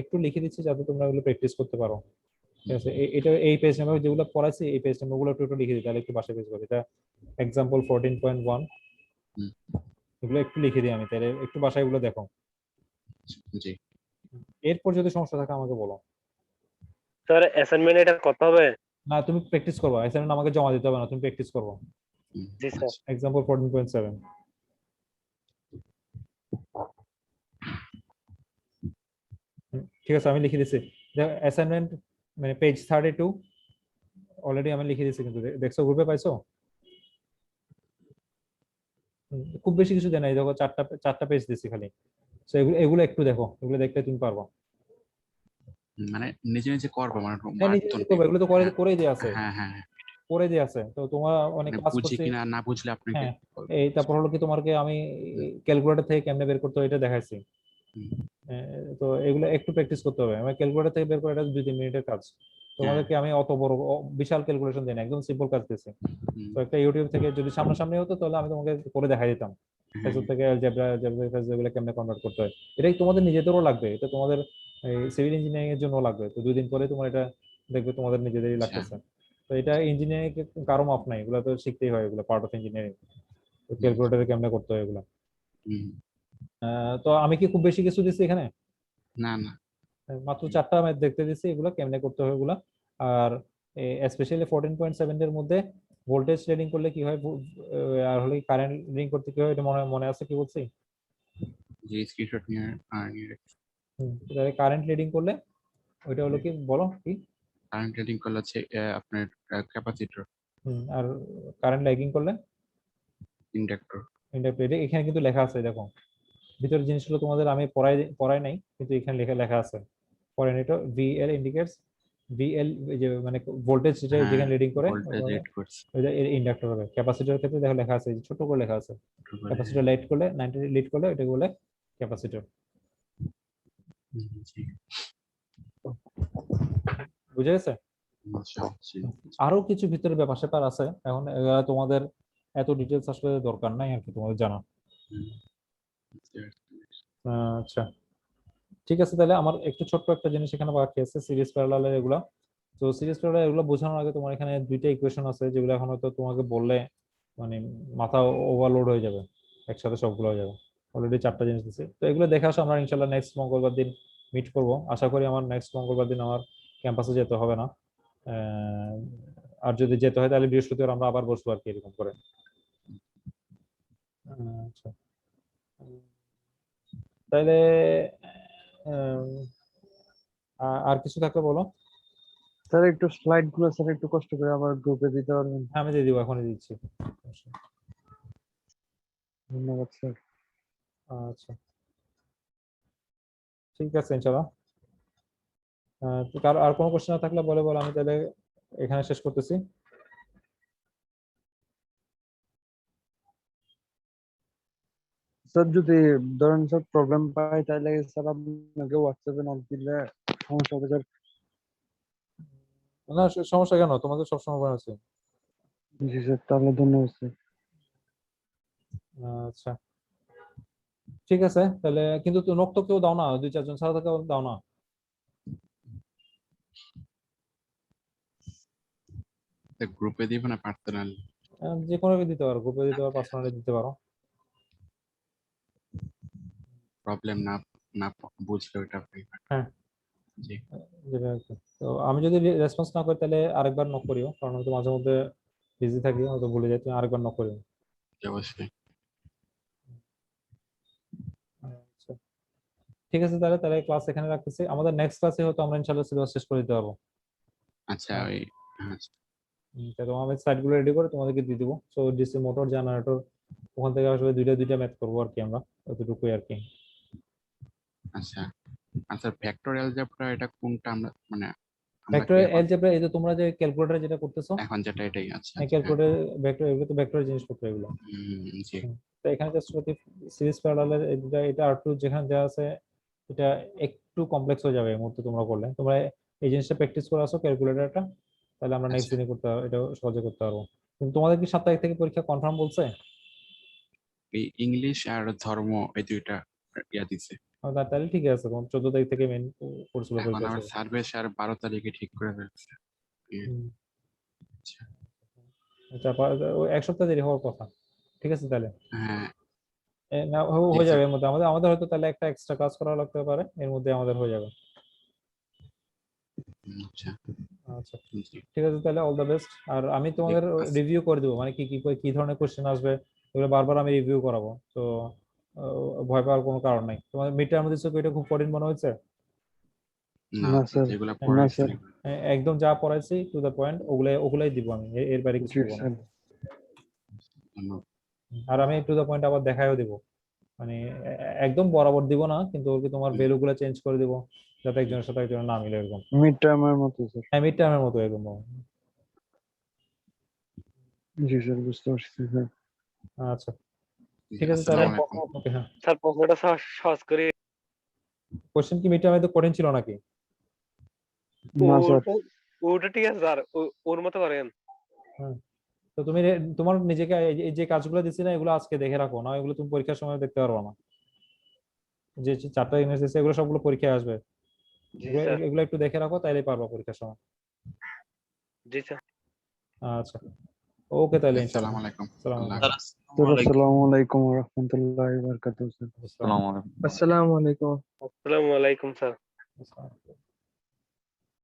একটু লিখে দিচ্ছি যাতে তোমরা ওগুলো প্র্যাকটিস করতে পারো। ঠিক আছে, এটা এই পেজ নাম্বার যেগুলো পড়াইছি, এই পেজ নাম্বার গুলো একটু একটু লিখে দিই, তাহলে একটু বাসায় পেজ করো। এটা এক্সাম্পল 14.1, হুম, এগুলো একটু লিখে দিই আমি, তাহলে একটু বাসায় এগুলো দেখো। জি। এরপর যদি সমস্যা থাকে আমাকে বলো। স্যার অ্যাসাইনমেন্ট এটা কত হবে? না, তুমি প্র্যাকটিস করবা, অ্যাসাইনমেন্ট আমাকে জমা দিতে হবে না, তুমি প্র্যাকটিস করবো। জি স্যার। আচ্ছা। এক্সাম্পল 14.7, ঠিক আছে আমি লিখে দিচ্ছি। অ্যাসাইনমেন্ট মানে পেজ 32 অলরেডি আমি লিখে দিচ্ছি, কিন্তু দেখছো গ্রুপে পাইছো? খুব বেশি কিছু দেয় নাই, দেখো চারটা চারটা পেজ দিচ্ছি খালি। তো এগুলো এগুলো একটু দেখো, এগুলো দেখলে তুমি পারবা। মানে নিজে নিজে করবো, মানে হ্যাঁ নিজে মারতো নিজে না। করবে, এগুলো তো করে হ্যাঁ করে দিয়ে আছে, হ্যাঁ হ্যাঁ হ্যাঁ। করে দিয়ে আছে তো তোমার অনেক মানে ক্লাস বুঝি করছি। কিনা না বুঝলে আপনাকে হ্যাঁ, বলবো। এই তারপর হলো কি তোমাকে আমি ক্যালকুলেটর থেকে কেমনে বের করতে হয় এটা দেখাইছি। হুম, তো এগুলো একটু প্র্যাকটিস করতে হবে, আমার ক্যালকুলেটর থেকে বের করে এটা 2-3 মিনিটের কাজ। হ্যাঁ। তোমাদেরকে আমি অত বড় বিশাল ক্যালকুলেশন দিই না, একদম সিম্পল কাজ দিয়েছি। হুম, তো একটা ইউটিউব থেকে যদি সামনাসামনি হতো তাহলে আমি তোমাকে করে দেখাই দিতাম, হ্যাঁ ফেসবুক থেকে অ্যালজেব্রা যেগুলো কেমনে কনভার্ট করতে হয়। এটাই তোমাদের নিজেদেরও লাগবে, এটা তোমাদের সিভিল ইঞ্জিনিয়ারিং এর জন্য লাগবে। তো 2 দিন পরে তোমার এটা দেখবে তোমাদের নিজেদেরই আচ্ছা। লাগতেছে। তো এটা ইঞ্জিনিয়ারিং কারো মাপ নাই, এগুলো তো শিখতেই হয়, এগুলো পার্ট অফ ইঞ্জিনিয়ারিং। তো হুম, ক্যালকুলেটরে কেমনে করতে হয় এগুলো। হুম। তো আমি কি খুব বেশি কিছু দিচ্ছি এখানে? না না। মাত্র চারটা ম্যাথ দেখতে দিচ্ছি, এগুলো কেমনে করতে হয় এগুলা। আর স্পেশালি 14.7 এর মধ্যে ভোল্টেজ রিডিং করলে কি হয়, আর হলে কারেন্ট রিডিং করতে কি হয়, এটা মনে মনে আছে কি বলছি? যে স্ক্রিনশট নিয়ে নিয়ে রাখছি। কারেন্ট রিডিং করলে ওইটা হলো কি, বলো কি? কারেন্ট রেটিং করলে হচ্ছে আপনার ক্যাপাসিটর, আর কারেন্ট ল্যাগিং করলে ইন্ডাক্টর। ইন্ডাক্টর। এখানে কিন্তু লেখা আছে দেখো, ভিতরের জিনিসগুলো তোমাদের আমি পড়াই নাই, কিন্তু এখানে লেখা লেখা আছে। পড়েন এটা, ভিএল ইন্ডিকেটস, ভিএল যে মানে ভোল্টেজ হ্যাঁ, যেখানে রিডিং করে ভোল্টেজ রেট করছে। ওইটা ইন্ডাক্টর হবে। ক্যাপাসিটরের ক্ষেত্রে দেখো লেখা আছে, এই যে ছোট করে লেখা আছে, ক্যাপাসিটর লাইট করলে 90 লিড করলে এটা বলে ক্যাপাসিটর। জি। বুঝে গেছে? আচ্ছা, জি। আরো কিছু ভিতরে ব্যাপার স্যাপার আছে, এখন এগুলা তোমাদের এত ডিটেলস আসলে দরকার নাই আর কি তোমাদের জানা। হুম, জি। আচ্ছা, ঠিক আছে, তাহলে আমার একটু ছোট্ট একটা জিনিস এখানে বাকি আছে, সিরিজ প্যারালালের এগুলা। তো সিরিজ প্যারালাল এগুলো বোঝানোর আগে তোমার এখানে দুইটা ইকুয়েশন আছে, যেগুলো এখন হয়তো তোমাকে বললে মানে মাথা ওভারলোড হয়ে যাবে, একসাথে সবগুলো হয়ে যাবে। অলরেডি চারটা জিনিস দিচ্ছে, তো এগুলো দেখে আসো, আমরা ইনশাল্লাহ নেক্সট মঙ্গলবার দিন মিট করবো। আশা করি আমার নেক্সট মঙ্গলবার দিন আমার ক্যাম্পাসে যেতে হবে না। আহ, আর যদি যেতে হয় তাহলে বৃহস্পতিবার আমরা আবার বসবো আর কি, এরকম করে। আচ্ছা, তাহলে আর কিছু থাকলে বলো। স্যার একটু স্লাইড গুলো স্যার একটু কষ্ট করে আবার গ্রুপে দিতে পারবেন? হ্যাঁ, আমি দিয়ে দিব, এখনই দিচ্ছি। ধন্যবাদ স্যার। আচ্ছা, ঠিক আছে ইনশাআল্লাহ। তো কারো আর কোনো কোশ্চেন থাকলে বলে বলো, আমি তাহলে এখানে শেষ করতেছি। স্যার যদি ধরেন স্যার প্রবলেম পাই তাহলে স্যার আপনাকে হোয়াটসঅ্যাপে নক দিলে সমস্যা হবে স্যার? না, সমস্যা কেন, তোমাদের সবসময় মনে আছে। জি স্যার, তাহলে ধন্যবাদ স্যার। আচ্ছা, ঠিক আছে তাহলে, কিন্তু নক তো কেউ দাও না, 2-4 জন ছাড়া তো কেউ দাও না। গ্রুপে দিব না পার্সোনাল? যে কোনো দিতে পারো, গ্রুপে দিতে পারো, পার্সোনালি দিতে পারো। প্রবলেম না না বুঝলে ওটা হ্যাঁ, জি যেটা আর কি। তো আমি যদি রেসপন্স না করি তাহলে আরেকবার নক করিও, কারণ হয়তো মাঝে মধ্যে বিজি থাকি, হয়তো ভুলে যাই, তুমি আরেকবার নক করিও। অবশ্যই। আচ্ছা, ঠিক আছে তাহলে তাহলে ক্লাস এখানে রাখতেছি। আমাদের নেক্সট ক্লাসে হয়তো আমরা ইনশাআল্লাহ সিলেবাস শেষ করে দিতে পারবো। আচ্ছা ওই আচ্ছা, তো আমি স্লাইড গুলো রেডি করে তোমাদেরকে দিয়ে দিবো। সো ডিসি মোটর জেনারেটর, ওখান থেকে আসলে দুইটা দুইটা ম্যাথ করবো আর কি আমরা, এতটুকুই আর কি। আচ্ছা আচ্ছা ভেক্টর অ্যালজেব্রা এটা কোনটা আমরা মানে আমরা ভেক্টর কি এখন অ্যালজেব্রা, এই যে তোমরা যে ক্যালকুলেটরে যেটা করতেছো, এখন যেটা এটাই আচ্ছা এই আচ্ছা হ্যাঁ। ক্যালকুলেটর ভেক্টর, এগুলো তো ভেক্টরের জিনিসপত্র এগুলো। জি তো এখানে জাস্ট প্রতি সিরিজ প্যারালালের এটা এটা আর টু যেখানে যা আছে, এটা একটু কমপ্লেক্স হয়ে যাবে এই মুহূর্তে তোমরা করলে। তোমরা এই জিনিসটা প্র্যাকটিস করে আসো ক্যালকুলেটরটা, তাহলে আমরা নেক্সট আচ্ছা দিনে করতে এটা সহজে করতে পারবো। কিন্তু তোমাদের কি 7 তারিখ থেকে পরীক্ষা কনফার্ম বলছে? এই ইংলিশ আর ধর্ম এই দুইটা ইয়া দিছে। তাহলে ঠিক আছে, তোমার 14 তারিখ থেকে মেন কোর্সগুলো এখন পরীক্ষা আবার শুরু। সার্ভে আর 12 তারিখে ঠিক করে ফেলছে। হুম। আচ্ছা আচ্ছা, ওই এক সপ্তাহ দেরি হওয়ার কথা। ঠিক আছে তাহলে, হ্যাঁ না জি হয়ে স্যার যাবে এর মধ্যে। আমাদের আমাদের হয়তো তাহলে একটা এক্সট্রা ক্লাস করা লাগতে পারে, এর মধ্যে আমাদের হয়ে যাবে। আচ্ছা আচ্ছা, জি ঠিক আছে তাহলে, অল দ্য বেস্ট। আর আমি ঠিক তোমাদের আছে রিভিউ করে দেবো, মানে কি কি কি ধরনের কোশ্চেন আসবে, এগুলো বারবার আমি রিভিউ করাবো। তো ভয় পাওয়ার কোনো কারণ নাই। তোমাদের মিড টার্ম দিচ্ছ, এটা খুব কঠিন মনে হচ্ছে? না না স্যার, যেগুলা না পড়াইছেন স্যার। এগুলো একদম যা পড়াইছি টু দ্য পয়েন্ট, ওগুলাই ওগুলাই দিব আমি, এর বাইরে কিছু জি দিব না। স্যার। ধন্যবাদ। আর আমি টু দ্য পয়েন্ট আবার দেখাইও দিব, মানে একদম বরাবর দিব না, কিন্তু ওর কি তোমার ভ্যালু গুলো চেঞ্জ করে দিব, যাতে একজনের সাথে একজনের না মিলে এরকম। মিড টার্মের মতো স্যার। হ্যাঁ, মিড টার্মের মতো এরকম। জি স্যার, বুঝতে পারছি স্যার। আচ্ছা, জি, ঠিক আছে তাহলে। আসসালামু আলাইকুম। ওকে, হ্যাঁ। স্যার প্রশ্নটা সহজ করে কোশ্চেন কি মিড টার্মে তো কঠিন ছিল নাকি? না স্যার। ওটা ঠিক আছে স্যার, ওর মতো করেন। হ্যাঁ, তো তুমি তোমার নিজেকে এই যে কাজগুলো দিচ্ছি না, এগুলো আজকে দেখে রাখো, না এগুলো তুমি পরীক্ষার সময় দেখতে পারবে না। যে 4টা ইউনিট দিচ্ছে, এগুলো সবগুলো পরীক্ষায় আসবে। জি এগুলো স্যার। এগুলো একটু দেখে রাখো, তাইলেই পারবা পরীক্ষার সময়। জি স্যার। আচ্ছা, ওকে তাহলে ইনশাআল্লাহ। আসসালামু আলাইকুম। আসসালামু আল্লাহ আলাইকুম। হাফেজ। স্যার আসসালামু আলাইকুম ওয়া রাহমাতুল্লাহি ওয়া বারাকাতুহু স্যার। আসসালামু আসসালামু আলাইকুম। আসসালামু আলাইকুম স্যার। আলাইকুম।